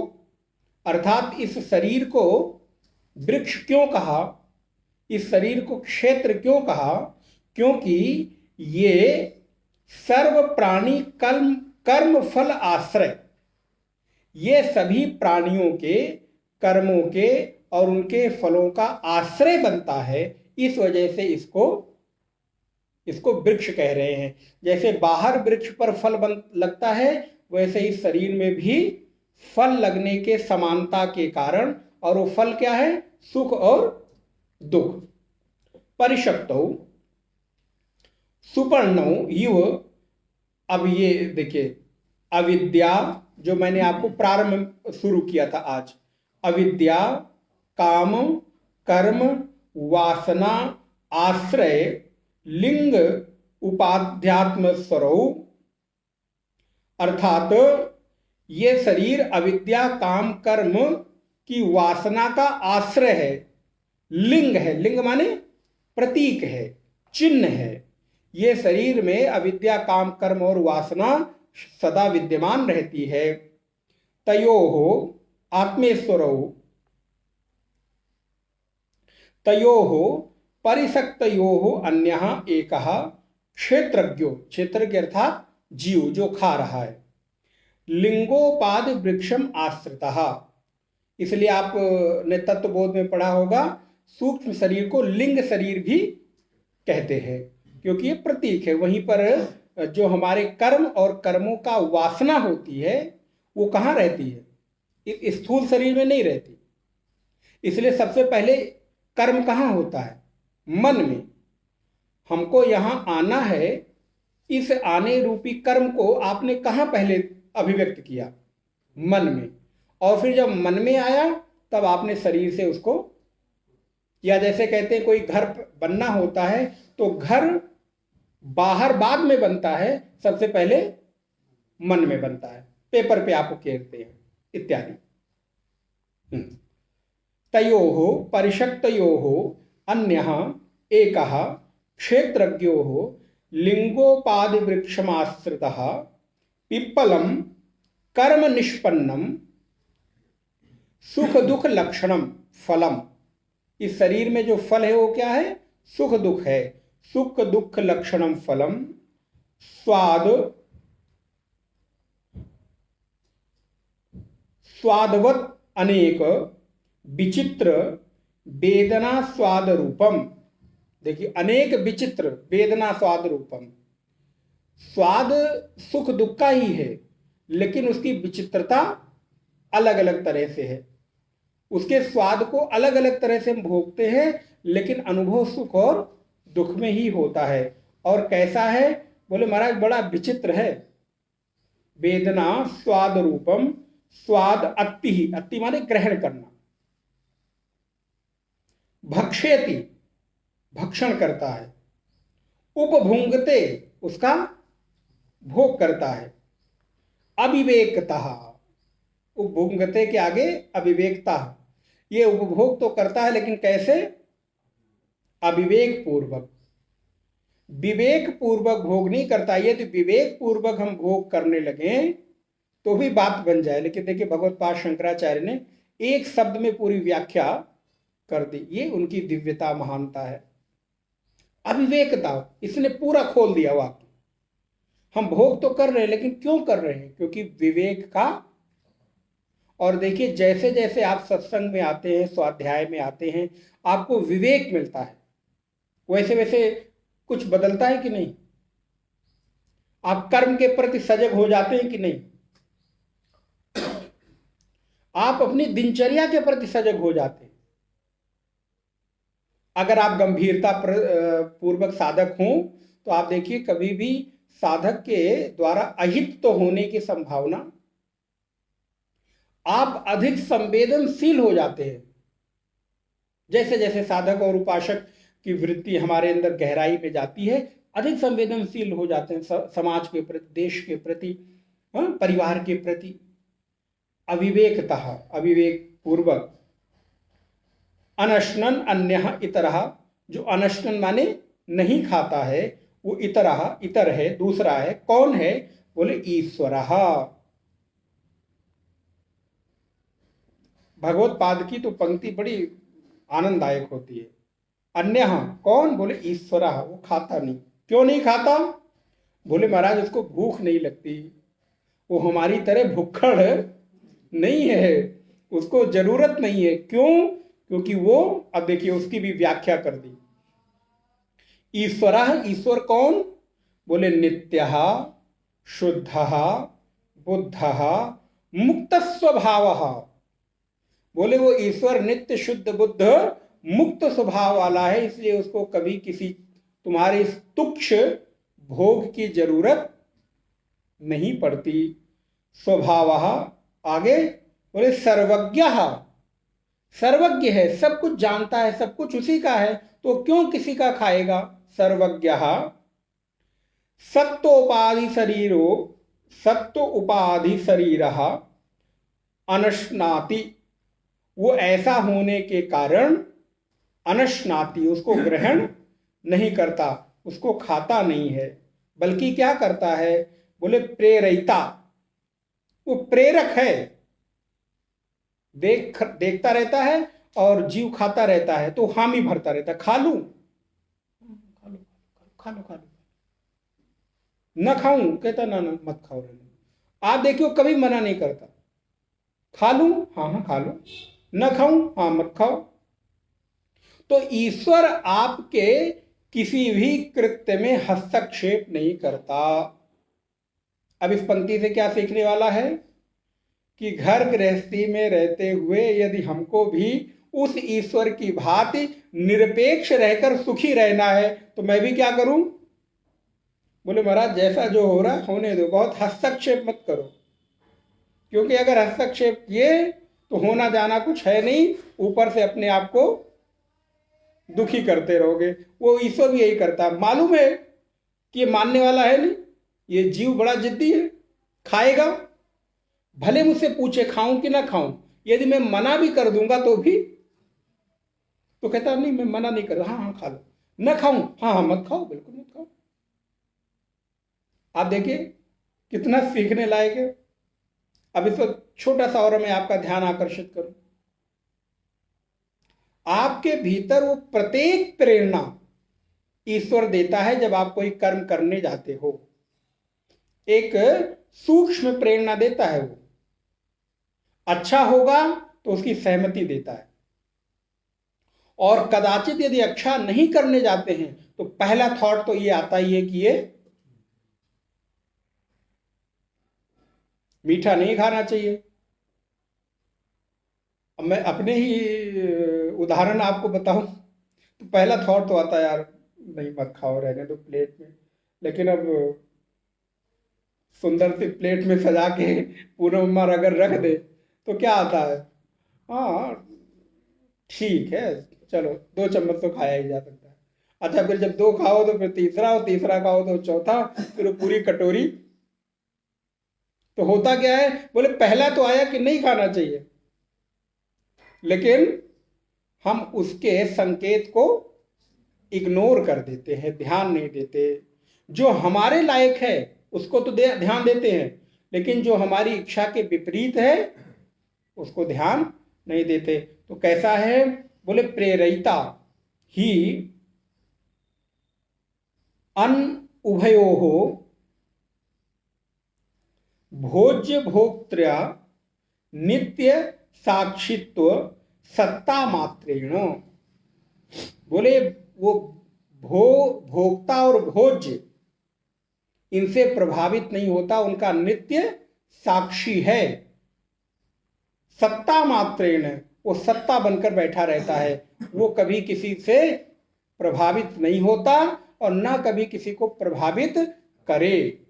अर्थात इस शरीर को वृक्ष क्यों कहा, इस शरीर को क्षेत्र क्यों कहा? क्योंकि ये सर्व प्राणी कर्म फल आश्रय, ये सभी प्राणियों के कर्मों के और उनके फलों का आश्रय बनता है। इस वजह से इसको वृक्ष कह रहे हैं। जैसे बाहर वृक्ष पर फल लगता है, वैसे ही शरीर में भी फल लगने के समानता के कारण, और वो फल क्या है? सुख और दुख। परिशक्तौ सुपर्णौ युव। अब ये देखिए अविद्या, जो मैंने आपको प्रारंभ में शुरू किया था आज, अविद्या, काम, कर्म, वासना, आश्रय, लिंग, उपाध्यात्म स्वरूं। अर्थात ये शरीर अविद्या, काम, कर्म की वासना का आश्रय है, लिंग है। लिंग माने प्रतीक है, चिन्ह है। ये शरीर में अविद्या, काम, कर्म और वासना सदा विद्यमान रहती है। तयोः आत्मेश्वरौ तयोः परिसक्तयोः अन्यः एकः क्षेत्रज्ञो। क्षेत्रज्ञ अर्थात जीव जो खा रहा है। लिंगोपाद वृक्षम आश्रितः। इसलिए आपने तत्वबोध में पढ़ा होगा, सूक्ष्म शरीर को लिंग शरीर भी कहते हैं, क्योंकि ये प्रतीक है। वहीं पर जो हमारे कर्म और कर्मों का वासना होती है, वो कहाँ रहती है? इस स्थूल शरीर में नहीं रहती। इसलिए सबसे पहले कर्म कहाँ होता है? मन में। हमको यहाँ आना है, इस आने रूपी कर्म को आपने कहाँ पहले अभिव्यक्त किया? मन में। और फिर जब मन में आया तब आपने शरीर से उसको, या जैसे कहते हैं कोई घर बनना होता है तो घर बाहर बाद में बनता है, सबसे पहले मन में बनता है, पेपर पे आप उकेरते हैं इत्यादि। तयोः परिशक्तयोः अन्यः एकः क्षेत्रज्ञोः लिंगोपाधिवृक्षमाश्रितः पिप्पलम कर्म निष्पन्नम सुख दुख लक्षणम फलम। इस शरीर में जो फल है वो क्या है? सुख दुख है। सुख दुख लक्षणम फलम स्वादवत अनेक विचित्र वेदना स्वाद रूपम। देखिए, अनेक विचित्र वेदना स्वाद रूपम। स्वाद सुख दुख का ही है, लेकिन उसकी विचित्रता अलग अलग तरह से है। उसके स्वाद को अलग अलग तरह से हम भोगते हैं, लेकिन अनुभव सुख और दुख में ही होता है। और कैसा है? बोले महाराज बड़ा विचित्र है। वेदना स्वाद रूपम, स्वाद अत्ति ही, अत्ति माने ग्रहण करना। भक्षेति, भक्षण करता है। उपभुंगते, उसका भोग करता है। अविवेकतः, उपभुंगते के आगे अविवेकता, ये उपभोग तो करता है लेकिन कैसे? अविवेक पूर्वक। विवेक पूर्वक भोग नहीं करता। यदि विवेक पूर्वक हम भोग करने लगे तो भी बात बन जाए। लेकिन देखिए, भगवत्पाद शंकराचार्य ने एक शब्द में पूरी व्याख्या कर दी। ये उनकी दिव्यता, महानता है। अविवेकता, इसने पूरा खोल दिया वाक्य। हम भोग तो कर रहे हैं, लेकिन क्यों कर रहे हैं? क्योंकि विवेक का। और देखिए, जैसे जैसे आप सत्संग में आते हैं, स्वाध्याय में आते हैं, आपको विवेक मिलता है, वैसे वैसे कुछ बदलता है कि नहीं? आप कर्म के प्रति सजग हो जाते हैं कि नहीं? आप अपनी दिनचर्या के प्रति सजग हो जाते हैं। अगर आप गंभीरता पूर्वक साधक हों तो आप देखिए, कभी भी साधक के द्वारा अहित तो होने की संभावना, आप अधिक संवेदनशील हो जाते हैं। जैसे जैसे साधक और उपासक की वृत्ति हमारे अंदर गहराई में जाती है, अधिक संवेदनशील हो जाते हैं समाज के प्रति, देश के प्रति, परिवार के प्रति। अविवेकतः, अविवेक पूर्वक। अनशनन अन्यः इतरः, जो अनशनन माने नहीं खाता है, वो इतरः, इतर है, दूसरा है। कौन है? बोले ईश्वरः। भगवत पाद की तो पंक्ति बड़ी आनंददायक होती है। अन्यः, कौन? बोले ईश्वरः। वो खाता नहीं। क्यों नहीं खाता? बोले महाराज उसको भूख नहीं लगती, वो हमारी तरह भुक्खड़ नहीं है, उसको जरूरत नहीं है। क्यों? क्योंकि वो, अब देखिए उसकी भी व्याख्या कर दी। ईश्वरः, ईश्वर कौन? बोले नित्यः शुद्धः बुद्धः मुक्त स्वभावः। बोले वो ईश्वर नित्य शुद्ध बुद्ध मुक्त स्वभाव वाला है, इसलिए उसको कभी किसी तुम्हारे तुच्छ भोग की जरूरत नहीं पड़ती। स्वभावः, आगे बोले सर्वज्ञः, सर्वज्ञ है, सब कुछ जानता है, सब कुछ उसी का है, तो क्यों किसी का खाएगा? सर्वज्ञः। सत्तोपाधि शरीरो, सत्तो उपाधि शरीरः अनश्नाति, वो ऐसा होने के कारण अनश्नाति, उसको ग्रहण नहीं करता, उसको खाता नहीं है, बल्कि क्या करता है? बोले प्रेरिता, वो प्रेरक है। देखता रहता है और जीव खाता रहता है, तो हामी भरता रहता है, खा लूं, खा लो खा लो खा लो, न खाऊं कहता ना ना मत खाओ रहने। आप देखियो कभी मना नहीं करता, खा लूं हाँ हाँ खा लो, न खाऊं हाँ मत खाओ। तो ईश्वर आपके किसी भी कृत्य में हस्तक्षेप नहीं करता। अब इस पंक्ति से क्या सीखने वाला है कि घर गृहस्थी में रहते हुए यदि हमको भी उस ईश्वर की भांति निरपेक्ष रहकर सुखी रहना है, तो मैं भी क्या करूं? बोले महाराज जैसा जो हो रहा होने दो, बहुत हस्तक्षेप मत करो, क्योंकि अगर हस्तक्षेप किए तो होना जाना कुछ है नहीं, ऊपर से अपने आप को दुखी करते रहोगे। वो ईश्वर भी यही करता है, मालूम है कि ये मानने वाला है नहीं, ये जीव बड़ा जिद्दी है, खाएगा, भले मुझसे पूछे खाऊं कि ना खाऊं। यदि मैं मना भी कर दूंगा तो भी, तो कहता नहीं मैं मना नहीं कर रहा, हाँ हाँ खा लो। न खाऊं, हाँ हाँ मत खाओ, बिल्कुल मत खाओ। आप देखिए कितना सीखने लायक है। अब इसको छोटा सा और मैं आपका ध्यान आकर्षित करूं, आपके भीतर वो प्रत्येक प्रेरणा ईश्वर देता है जब आप कोई कर्म करने जाते हो। एक सूक्ष्म प्रेरणा देता है वो, अच्छा होगा तो उसकी सहमति देता है, और कदाचित यदि अच्छा नहीं करने जाते हैं तो पहला थॉट तो ये आता ही है कि ये मीठा नहीं खाना चाहिए। अब मैं अपने ही उदाहरण आपको बताऊं तो पहला थॉट तो आता है यार नहीं मत खाओ, रहने दो प्लेट में। लेकिन अब सुंदर सी प्लेट में सजा के पूनम मार अगर रख दे तो क्या आता है, हाँ ठीक है, चलो 2 चम्मच तो खाया ही जा सकता है। अच्छा फिर जब 2 खाओ तो फिर तीसरा, और तीसरा खाओ तो चौथा, फिर वो पूरी कटोरी। तो होता क्या है, बोले पहला तो आया कि नहीं खाना चाहिए, लेकिन हम उसके संकेत को इग्नोर कर देते हैं, ध्यान नहीं देते। जो हमारे लायक है उसको तो ध्यान देते हैं, लेकिन जो हमारी इच्छा के विपरीत है उसको ध्यान नहीं देते। तो कैसा है, बोले प्रेरिता ही अन उभयोः भोज्य भोक्त्र्या नित्य साक्षित्व सत्ता मात्रेण। बोले वो भोक्ता और भोज्य इनसे प्रभावित नहीं होता, उनका नित्य साक्षी है। सत्ता मात्रेण, वो सत्ता बनकर बैठा रहता है, वो कभी किसी से प्रभावित नहीं होता और ना कभी किसी को प्रभावित करे।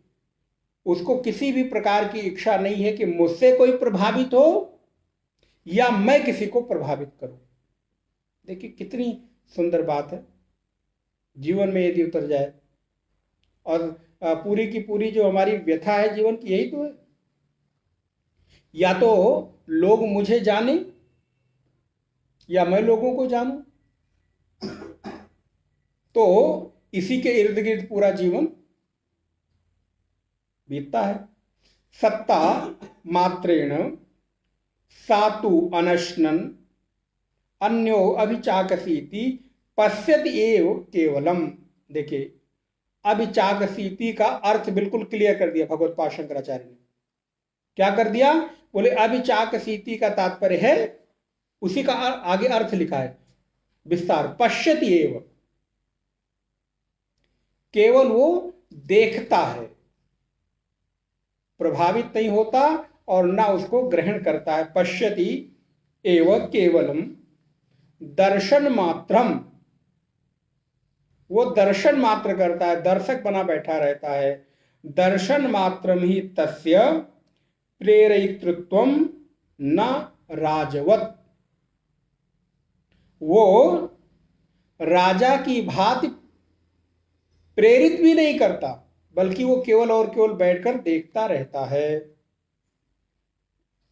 उसको किसी भी प्रकार की इच्छा नहीं है कि मुझसे कोई प्रभावित हो या मैं किसी को प्रभावित करूं। देखिए कितनी सुंदर बात है, जीवन में यदि उतर जाए। और पूरी की पूरी जो हमारी व्यथा है जीवन की यही तो है, या तो लोग मुझे जाने या मैं लोगों को जानूं। तो इसी के इर्द गिर्द पूरा जीवन बीतता है। सत्ता मात्रेण सातु अनश्नन अन्यो अभिचाकसीति पश्यति एव केवलम। देखिए अभिचाकसीति का अर्थ बिल्कुल क्लियर कर दिया भगवत पाद शंकराचार्य ने। क्या कर दिया, बोले अभिचाकसीति का तात्पर्य है, उसी का आगे अर्थ लिखा है विस्तार, पश्यति एव, केवल वो देखता है, प्रभावित नहीं होता और ना उसको ग्रहण करता है। पश्यति एव केवलम दर्शन मात्रम, वो दर्शन मात्र करता है, दर्शक बना बैठा रहता है। दर्शन मात्रम ही तस्य प्रेरयितृत्वम न राजवत, वो राजा की भांति प्रेरित भी नहीं करता, बल्कि वो केवल और केवल बैठकर देखता रहता है।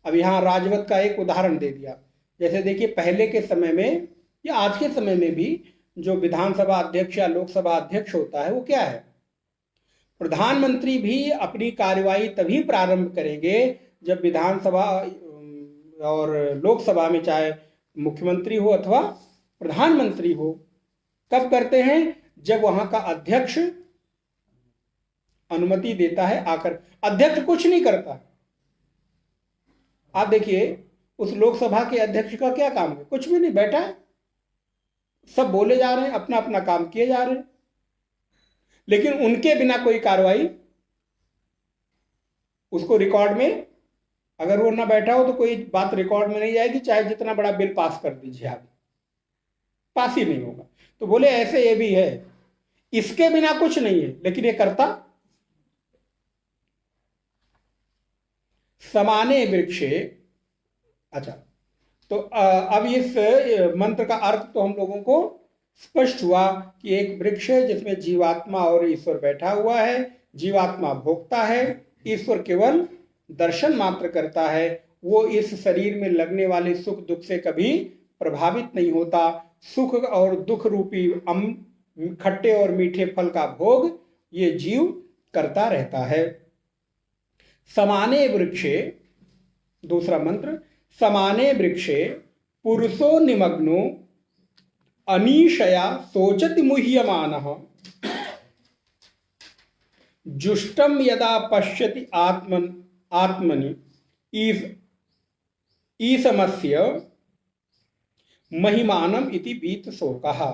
अब यहां राजवत का एक उदाहरण दे दिया। जैसे देखिए पहले के समय में या आज के समय में भी जो विधानसभा अध्यक्ष या लोकसभा अध्यक्ष होता है वो क्या है, प्रधानमंत्री भी अपनी कार्यवाही तभी प्रारंभ करेंगे जब विधानसभा और लोकसभा में चाहे मुख्यमंत्री हो अथवा प्रधानमंत्री हो। कब करते हैं, जब वहां का अध्यक्ष अनुमति देता है आकर। अध्यक्ष कुछ नहीं करता। आप देखिए उस लोकसभा के अध्यक्ष का क्या काम है, कुछ भी नहीं, बैठा है, सब बोले जा रहे हैं, अपना अपना काम किए जा रहे हैं, लेकिन उनके बिना कोई कार्रवाई, उसको रिकॉर्ड में, अगर वो ना बैठा हो तो कोई बात रिकॉर्ड में नहीं जाएगी, चाहे जितना बड़ा बिल पास कर दीजिए आप, पास ही नहीं होगा। तो बोले ऐसे ये भी है, इसके बिना कुछ नहीं है लेकिन ये करता। समाने वृक्षे, अच्छा तो अब इस मंत्र का अर्थ तो हम लोगों को स्पष्ट हुआ कि एक वृक्ष है जिसमें जीवात्मा और ईश्वर बैठा हुआ है। जीवात्मा भोगता है, ईश्वर केवल दर्शन मात्र करता है। वो इस शरीर में लगने वाले सुख दुख से कभी प्रभावित नहीं होता। सुख और दुख रूपी खट्टे और मीठे फल का भोग ये जीव करता रहता है। समाने वृक्षे, दूसरा मंत्र, समाने वृक्षे पुरुषो निमग्नो अनीशया सोचति मुह्यमानः जुष्टम यदा पश्यति आत्मनि ईसमस्य महिमानम इति बीत शोकः।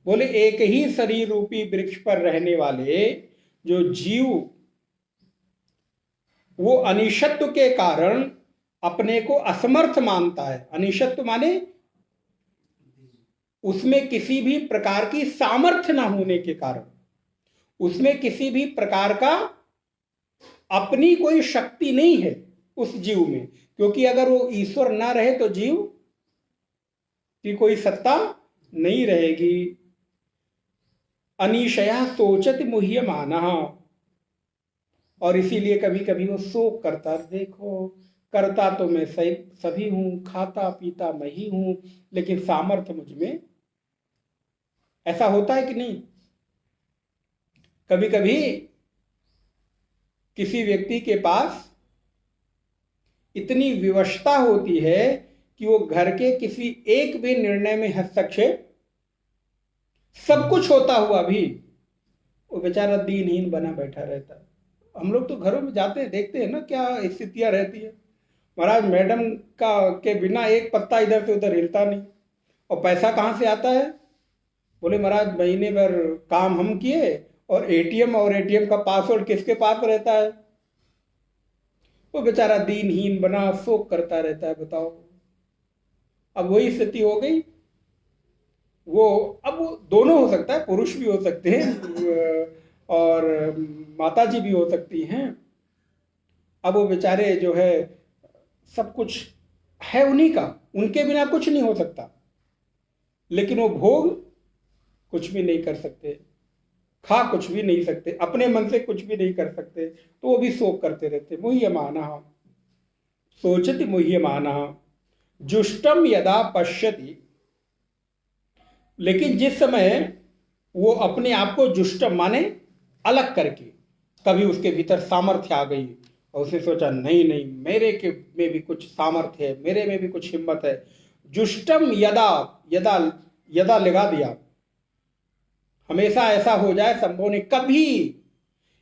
बोले एक ही शरीर रूपी वृक्ष पर रहने वाले जो जीव वो अनिशत्व के कारण अपने को असमर्थ मानता है। अनिशत्व माने उसमें किसी भी प्रकार की सामर्थ्य ना होने के कारण, उसमें किसी भी प्रकार का अपनी कोई शक्ति नहीं है उस जीव में, क्योंकि अगर वो ईश्वर ना रहे तो जीव की कोई सत्ता नहीं रहेगी। अनिशया सोचत मुह्यमानः, और इसीलिए कभी कभी वो शोक करता, देखो करता तो मैं सभी हूं, खाता पीता मैं ही हूं, लेकिन सामर्थ्य मुझ में। ऐसा होता है कि नहीं? कभी कभी किसी व्यक्ति के पास इतनी विवशता होती है कि वो घर के किसी एक भी निर्णय में हस्तक्षेप, सब कुछ होता हुआ भी वो बेचारा दीनहीन बना बैठा रहता है। हम लोग तो घरों में जाते हैं, देखते हैं ना क्या स्थितियां रहती है। महाराज मैडम के बिना एक पत्ता इधर से उधर हिलता नहीं। और पैसा कहाँ से आता है? बोले महाराज महीने भर काम हम किए और एटीएम का पासवर्ड किसके पास रहता है? वो बेचारा दीनहीन बना शोक करता रहता है। बताओ, अब वही स्थिति हो गई। अब वो दोनों हो सकता है, पुरुष भी हो सकते हैं और माता जी भी हो सकती हैं। अब वो बेचारे जो है सब कुछ है उन्हीं का, उनके बिना कुछ नहीं हो सकता, लेकिन वो भोग कुछ भी नहीं कर सकते, खा कुछ भी नहीं सकते, अपने मन से कुछ भी नहीं कर सकते, तो वो भी शोक करते रहते। मुह्यमानः सोचति मुह्यमानः जुष्टम यदा पश्यति, लेकिन जिस समय वो अपने आप को जुष्टम माने अलग करके, कभी उसके भीतर सामर्थ्य आ गई और उसने सोचा नहीं नहीं मेरे के में भी कुछ सामर्थ्य है, मेरे में भी कुछ हिम्मत है। जुष्टम यदा, यदा यदा लगा दिया, हमेशा ऐसा हो जाए, संभव नहीं, कभी।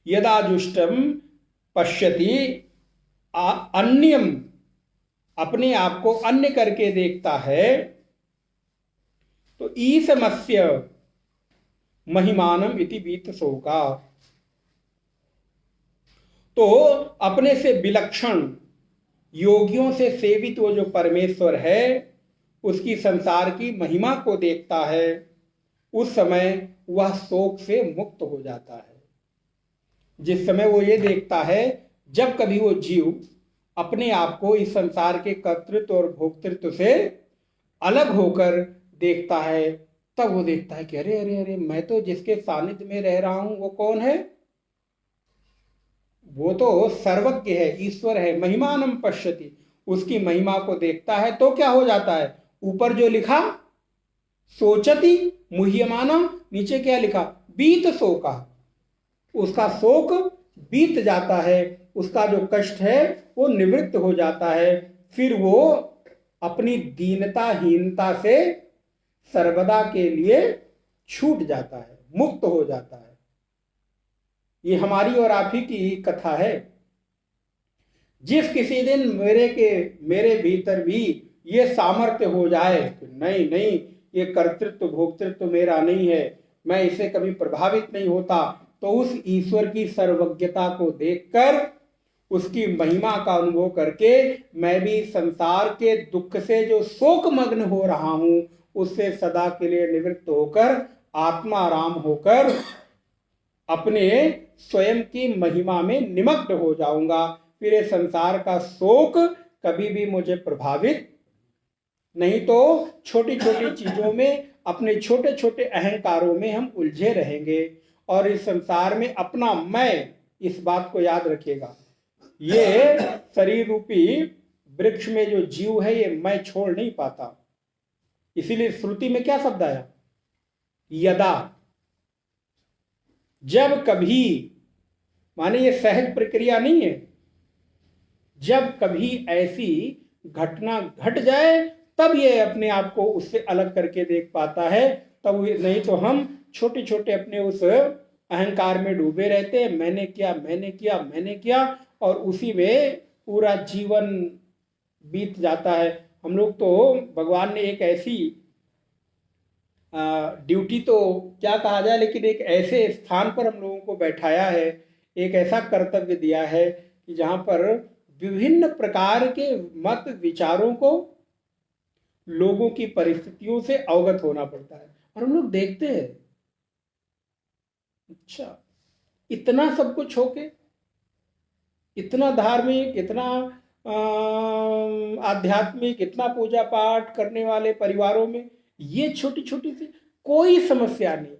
यदा जुष्टम पश्यति अन्यम, अपने आप को अन्य करके देखता है, तो ईसमस्य महिमानम इति बीत शोका, तो अपने से विलक्षण योगियों से सेवित वो जो परमेश्वर है उसकी संसार की महिमा को देखता है। उस समय वह शोक से मुक्त हो जाता है। जिस समय वो ये देखता है, जब कभी वो जीव अपने आप को इस संसार के कर्तृत्व और भोक्तृत्व से अलग होकर देखता है, तब वो देखता है कि अरे अरे अरे, मैं तो जिसके सानिध्य में रह रहा हूं वो कौन है? वो तो सर्वज्ञ है, ईश्वर है। महिमानम पश्यति, उसकी महिमा को देखता है तो क्या हो जाता है? ऊपर जो लिखा सोचति मुह्यमाना, नीचे क्या लिखा? बीत शोका, उसका शोक बीत जाता है, उसका जो कष्ट है वो निवृत्त हो जाता है। फिर वो अपनी दीनता हीनता से सर्वदा के लिए छूट जाता है, मुक्त हो जाता है। ये हमारी और आप ही की कथा है। जिस किसी दिन मेरे भीतर भी ये सामर्थ्य हो जाए कि नहीं नहीं, ये कर्तृत्व भोक्तृत्व मेरा नहीं है, मैं इससे कभी प्रभावित नहीं होता, तो उस ईश्वर की सर्वज्ञता को देखकर, उसकी महिमा का अनुभव करके मैं भी संसार के दुख से जो शोक मग्न हो रहा हूं उससे सदा के लिए निवृत्त होकर, आत्माराम होकर अपने स्वयं की महिमा में निमग्न हो जाऊंगा। फिर ये संसार का शोक कभी भी मुझे प्रभावित नहीं। तो छोटी छोटी चीजों में अपने छोटे छोटे अहंकारों में हम उलझे रहेंगे और इस संसार में अपना मैं, इस बात को याद रखिएगा, ये शरीर रूपी वृक्ष में जो जीव है ये मैं छोड़ नहीं पाता। इसीलिए श्रुति में क्या शब्द आया? यदा। जब कभी, माने ये सहज प्रक्रिया नहीं है, जब कभी ऐसी घटना घट जाए तब ये अपने आप को उससे अलग करके देख पाता है। तब नहीं तो हम छोटे छोटे अपने उस अहंकार में डूबे रहते हैं, मैंने किया मैंने किया मैंने किया, और उसी में पूरा जीवन बीत जाता है। हम लोग तो, भगवान ने एक ऐसी ड्यूटी तो क्या कहा जाए, लेकिन एक ऐसे स्थान पर हम लोगों को बैठाया है, एक ऐसा कर्तव्य दिया है कि जहाँ पर विभिन्न प्रकार के मत विचारों को, लोगों की परिस्थितियों से अवगत होना पड़ता है। और हम लोग देखते हैं, अच्छा इतना सब कुछ होके, इतना धार्मिक, इतना आध्यात्मिक, इतना पूजा पाठ करने वाले परिवारों में ये छोटी छोटी सी कोई समस्या नहीं।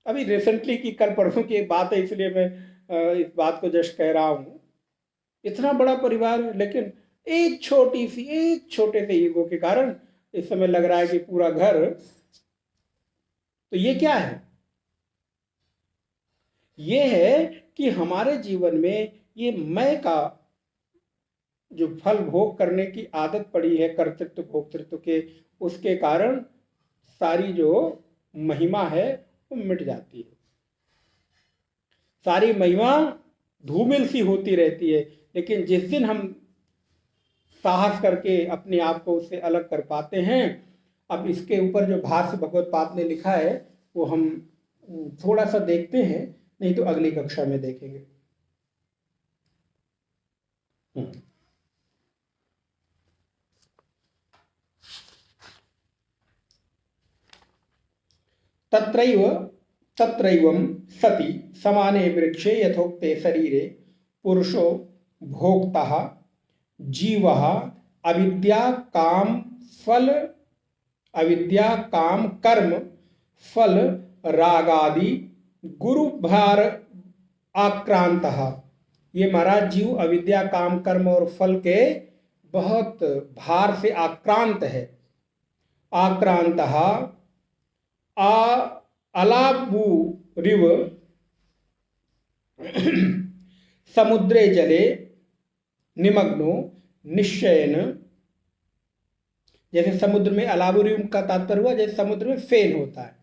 अभी रिसेंटली की कल परसों की एक बात है, इसलिए मैं इस बात को जस्ट कह रहा हूं। इतना बड़ा परिवार है, लेकिन एक छोटे से ईगो के कारण इस समय लग रहा है कि पूरा घर, तो ये क्या है? ये है कि हमारे जीवन में ये मैं का जो फल भोग करने की आदत पड़ी है, कर्तृत्व भोक्तृत्व के, उसके कारण सारी जो महिमा है वो मिट जाती है। सारी महिमा धूमिल सी होती रहती है। लेकिन जिस दिन हम साहस करके अपने आप को उससे अलग कर पाते हैं, अब इसके ऊपर जो भाष्य भगवत्पाद ने लिखा है वो हम थोड़ा सा देखते हैं, नहीं तो अगली कक्षा में देखेंगे। तत्रैवं सति समाने वृक्षे यथोक्ते शरीरे पुरुषो भोक्ता जीवः अविद्या काम कर्म फल रागादि गुरुभार आक्रांतः। ये महाराज जीव अविद्या काम कर्म और फल के बहुत भार से आक्रांत है। आक्रांतः अलाबुरिव समुद्रे जले निमग्नो निश्चयन। जैसे समुद्र में, अलाबुरिव का तात्पर्य हुआ जैसे समुद्र में फेन होता है,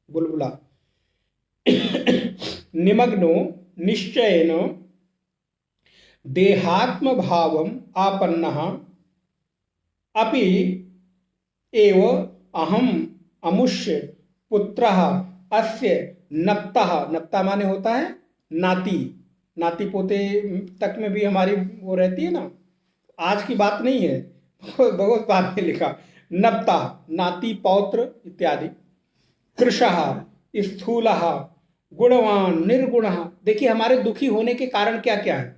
बुलबुला। निमग्नो निश्चयन देहात्म भावम आपन्नः अपि एव अहम अमुष्य पुत्रः अस्य नप्तः। नप्ता माने होता है नाती, नाती पोते तक में भी हमारी वो रहती है ना। आज की बात नहीं है, भगवत पाद में लिखा नप्ता, नाती पौत्र इत्यादि। कृशः स्थूलः गुणवान निर्गुणः। देखिए हमारे दुखी होने के कारण क्या क्या है?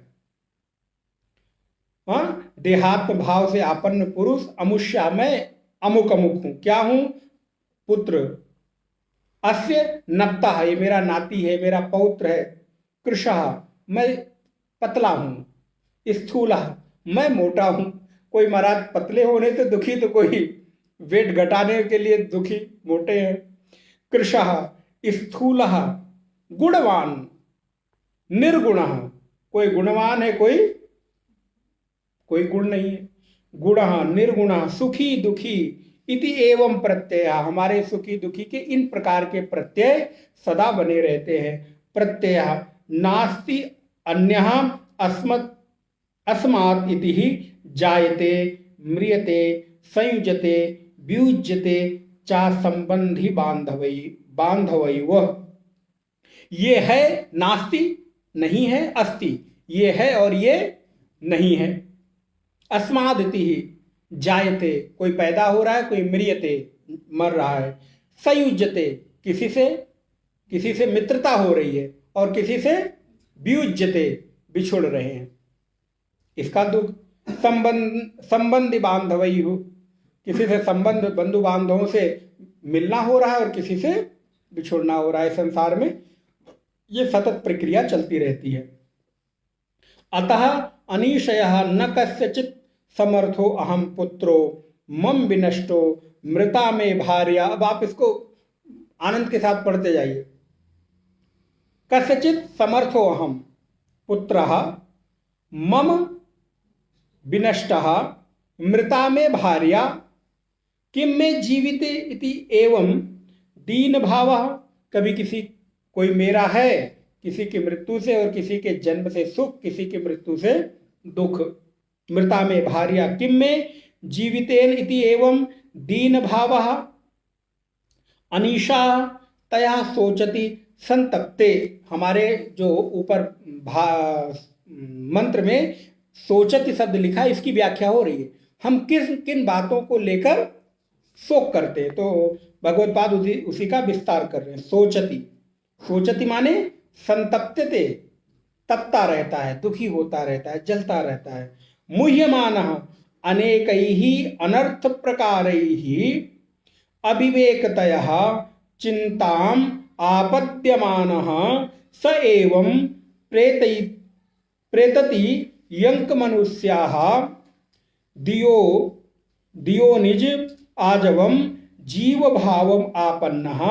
हाँ, देहात्म भाव से आपन्न पुरुष, अमुष्या मैं अमुक अमुक हूं, क्या हूं? पुत्र। अस्य नप्ता, ये मेरा नाती है, मेरा पौत्र है। कृशः, मैं पतला हूं। स्थूला, मैं मोटा हूं। कोई महाराज पतले होने से दुखी, तो कोई वेट घटाने के लिए दुखी, मोटे हैं। कृशः स्थूलः गुणवान निर्गुणः। कोई गुणवान है, कोई गुण नहीं है। गुणः निर्गुणः सुखी दुखी इति एवं प्रत्यय। हमारे सुखी दुखी के इन प्रकार के प्रत्यय सदा बने रहते हैं। प्रत्यय नास्ति अन्यः अस्मात् इति ही जायते म्रियते संयुजते वियुज्यते चा संबंधी बांधवैव। ये है नास्ति, नहीं है, अस्ति ये है और ये नहीं है। अस्माद् इति ही जायते, कोई पैदा हो रहा है, कोई म्रियते मर रहा है। संयुज्यते, किसी से मित्रता हो रही है, और किसी से वियुज्यते बिछुड़ रहे हैं, इसका दुख। संबंधी बांधवई हो, किसी से संबंध, बंधु बांधवों से मिलना हो रहा है और किसी से बिछुड़ना हो रहा है। संसार में ये सतत प्रक्रिया चलती रहती है। अतः अनिशयः न कस्यचित् समर्थो अहम पुत्रो मम विनष्टो मृता में भार्या। अब आप इसको आनंद के साथ पढ़ते जाइए। कस्यचित् समर्थो अहम पुत्रः मम विनष्टः मृता में भार्या किम में जीविते इति एवं दीन भावः। कभी किसी कोई मेरा है, किसी की मृत्यु से, और किसी के जन्म से सुख, किसी की मृत्यु से दुख। मृता में भार्या किम में जीवितेन इति एवं दीन भावः अनीशा तया सोचति संतप्ते। हमारे जो ऊपर मंत्र में सोचति शब्द लिखा है, इसकी व्याख्या हो रही है, हम किस किन बातों को लेकर शोक करते हैं। तो भगवत्पाद उसी का विस्तार कर रहे हैं। सोचति, सोचति माने संतप्यते, तपता रहता है, दुखी होता रहता है, जलता रहता है। मुह्यमानः अनेकैः अनर्थ प्रकारैः अविवेकतयः चिंताम आपद्यमानः स एवं प्रेतति यंक मनुष्याः दियो निज आजवम जीव भावम आपन्नः।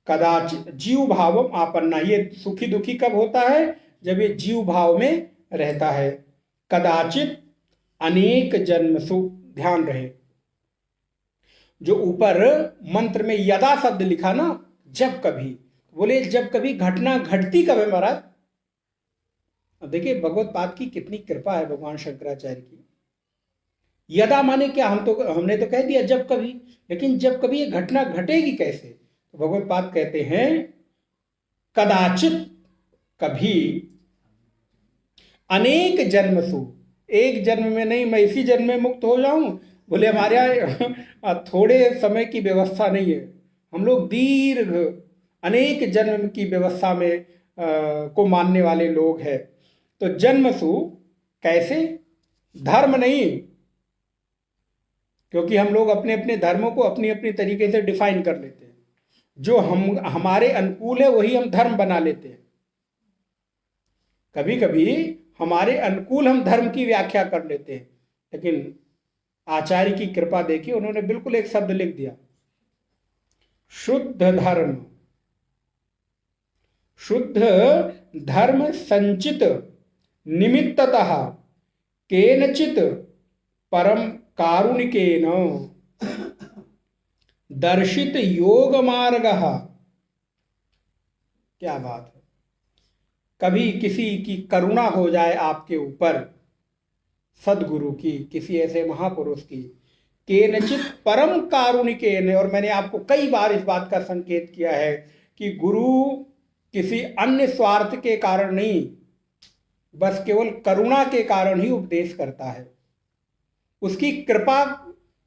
कदाचित जीव भावम आपन्ना, ये सुखी दुखी कब होता है? जब ये जीव भाव में रहता है। कदाचित अनेक जन्मसु, ध्यान रहे, जो ऊपर मंत्र में यदा शब्द लिखा ना, जब कभी, बोले जब कभी घटना घटती कब है महाराज? अब देखिए भगवत पाद की कितनी कृपा है भगवान शंकराचार्य की। यदा माने क्या? हमने तो कह दिया जब कभी, लेकिन जब कभी ये घटना घटेगी कैसे? तो भगवत पाद कहते हैं कदाचित, कभी, अनेक जन्मसु, एक जन्म में नहीं, मैं इसी जन्म में मुक्त हो जाऊं, बोले हमारे यहाँ थोड़े समय की व्यवस्था नहीं है, हम लोग दीर्घ अनेक जन्म की व्यवस्था में को मानने वाले लोग हैं। तो जन्मसु कैसे? धर्म नहीं, क्योंकि हम लोग अपने अपने धर्मों को अपनी अपनी तरीके से डिफाइन कर लेते हैं। जो हमारे अनुकूल है वही हम धर्म बना लेते हैं। कभी कभी हमारे अनुकूल हम धर्म की व्याख्या कर लेते हैं, लेकिन आचार्य की कृपा देखिए, उन्होंने बिल्कुल एक शब्द लिख दिया, शुद्ध धर्म। शुद्ध धर्म संचित निमित्ततः केनचित परम कारुणिकेन दर्शित योग मार्गः। क्या बात है! कभी किसी की करुणा हो जाए आपके ऊपर, सदगुरु की, किसी ऐसे महापुरुष की, केनचित परम कारुणिकेन, और मैंने आपको कई बार इस बात का संकेत किया है कि गुरु किसी अन्य स्वार्थ के कारण नहीं, बस केवल करुणा के कारण ही उपदेश करता है। उसकी कृपा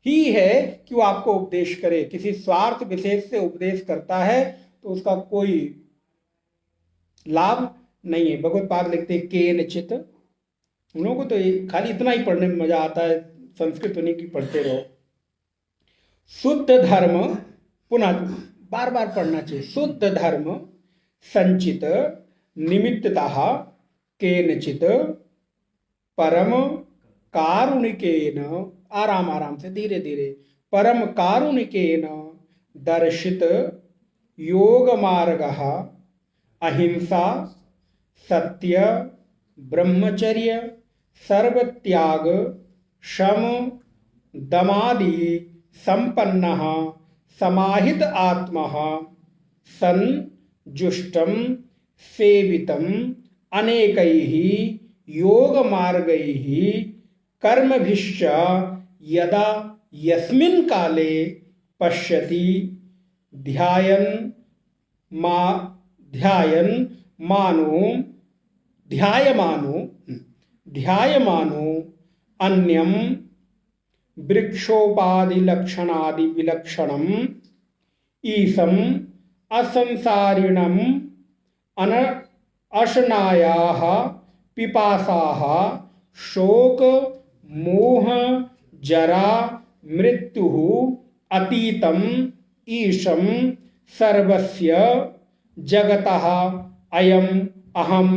ही है कि वो आपको उपदेश करे। किसी स्वार्थ विशेष से उपदेश करता है तो उसका कोई लाभ नहीं है। भगवत पाद लिखते हैं केनचित। उन लोगों को तो खाली इतना ही पढ़ने में मजा आता है, संस्कृत उन्हीं की पढ़ते रहो। शुद्ध धर्म, पुनः बार बार पढ़ना चाहिए, शुद्ध धर्म संचित निमित्ततः केनचित परम कारुणिकेन, आराम आराम से, धीरे धीरे, परम कारुणिकेन दर्शित योग मार्गः अहिंसा सत्य ब्रह्मचर्य सर्वत्याग शम दमादि संपन्नः समाहित आत्मः सन् जुष्टम सेवितम अनेकैः योग मार्गैः कर्मभिश्च यदा यस्मिन् काले पश्यति ध्यायन् ध्यायमानो अन्यम वृक्षोपादि लक्षणादि विलक्षणम ईसम असंसारिणम अशनायाः पिपासाः शोक मोह जरा मृत्यु अतीतम ईशम सर्वस्य जगतः अयम अहम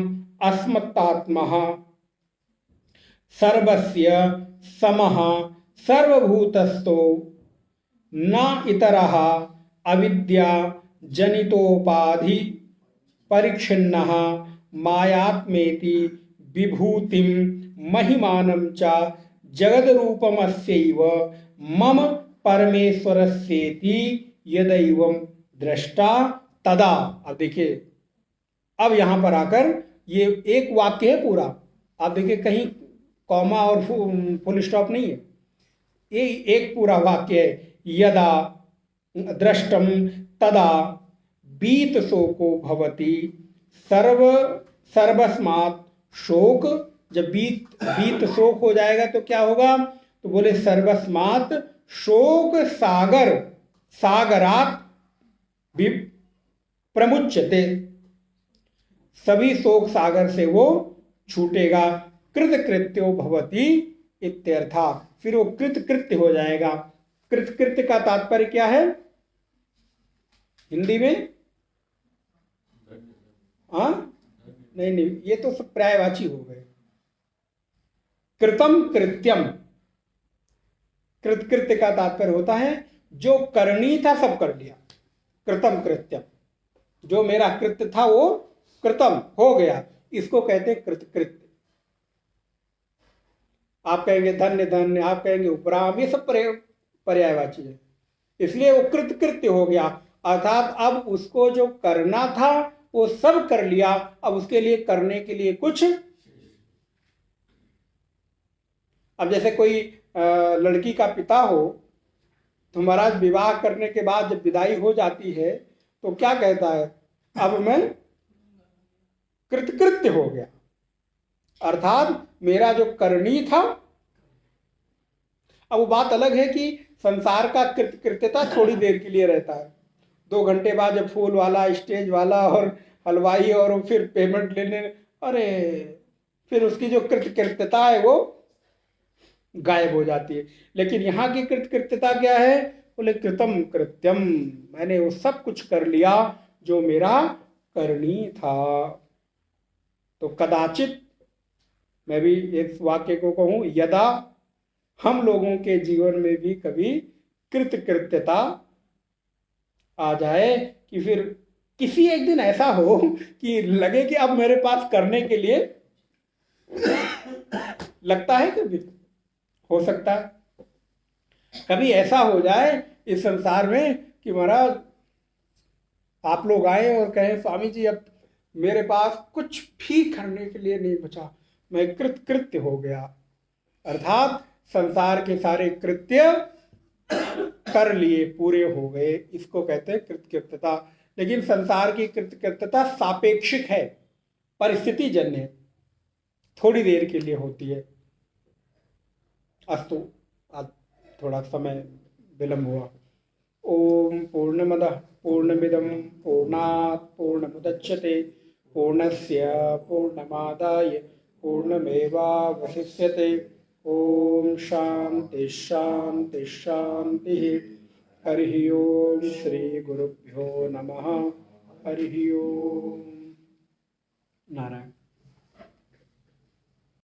अस्मत्तात्मा सर्वस्य समः सर्वभूतस्थो न इतरः अविद्या जनितोपाधि परिच्छिन्नः मायात्मेति विभूतिं महिमानं च जगद्रूपमस्यैव मम परमेश्वरस्येति यदैवं दृष्टा तदा। अब देखिए, अब यहां पर आकर ये एक वाक्य है पूरा, आप देखिए कहीं कॉमा और फुल स्टॉप नहीं है, ये एक पूरा वाक्य है। यदा दृष्टम तदा बीत शोको भवति सर्वस्मात् शोक। जब बीत शोक हो जाएगा तो क्या होगा, तो बोले सर्वस्मात् शोक सागरात प्रमुच्यते, सभी शोक सागर से वो छूटेगा। कृतकृत्यो भवति इत्यर्था, फिर वो कृतकृत्य हो जाएगा। कृतकृत्य का तात्पर्य क्या है हिंदी में? नहीं, ये तो सब पर्यायवाची हो गए। कृतम कृत्यम, कृतकृत्य का तात्पर्य होता है जो करनी था सब कर लिया। कृतम कृत्यम, जो मेरा कृत्य था वो कृतम हो गया, इसको कहते हैं कृतकृत्य। आप कहेंगे धन्य धन्य, आप कहेंगे उपराम, ये सब पर्यायवाची है, इसलिए वो कृतकृत्य हो गया। अर्थात अब उसको जो करना था वो सब कर लिया, अब उसके लिए करने के लिए कुछ। अब जैसे कोई लड़की का पिता हो तो महाराज विवाह करने के बाद जब विदाई हो जाती है तो क्या कहता है, अब मैं कृतकृत्य हो गया, अर्थात मेरा जो करनी था। अब वो बात अलग है कि संसार का कृत्यता थोड़ी देर के लिए रहता है, 2 घंटे बाद जब फूल वाला, स्टेज वाला और हलवाई और फिर पेमेंट लेने, अरे फिर उसकी जो कृत्यता है वो गायब हो जाती है। लेकिन यहाँ की कृत्यता क्या है, बोले कृतम कृत्यम, मैंने वो सब कुछ कर लिया जो मेरा करनी था। तो कदाचित मैं भी इस वाक्य को कहूं, यदा हम लोगों के जीवन में भी कभी कृत्यता आ जाए कि फिर किसी एक दिन ऐसा हो कि लगे कि अब मेरे पास करने के लिए लगता है, कभी हो सकता है कभी ऐसा हो जाए इस संसार में कि महाराज आप लोग आए और कहें स्वामी जी अब मेरे पास कुछ भी करने के लिए नहीं बचा, मैं कृत्य हो गया, अर्थात संसार के सारे कृत्य कर लिए, पूरे हो गए, इसको कहते हैं कृत्यता। लेकिन संसार की कृत्यता सापेक्षिक है, परिस्थिति जन्य है, थोड़ी देर के लिए होती है। अस्तु, आज थोड़ा समय विलंब हुआ। ओम पूर्णमदः पूर्णमिदं पूर्णात् पूर्णमुदच्यते पूर्णस्य पूर्णमादाय पूर्णमेवावशिष्यते। ओम शांति शांति शांति। हरि ओम श्री गुरुभ्यो नमः। हरि ओम। नारायण।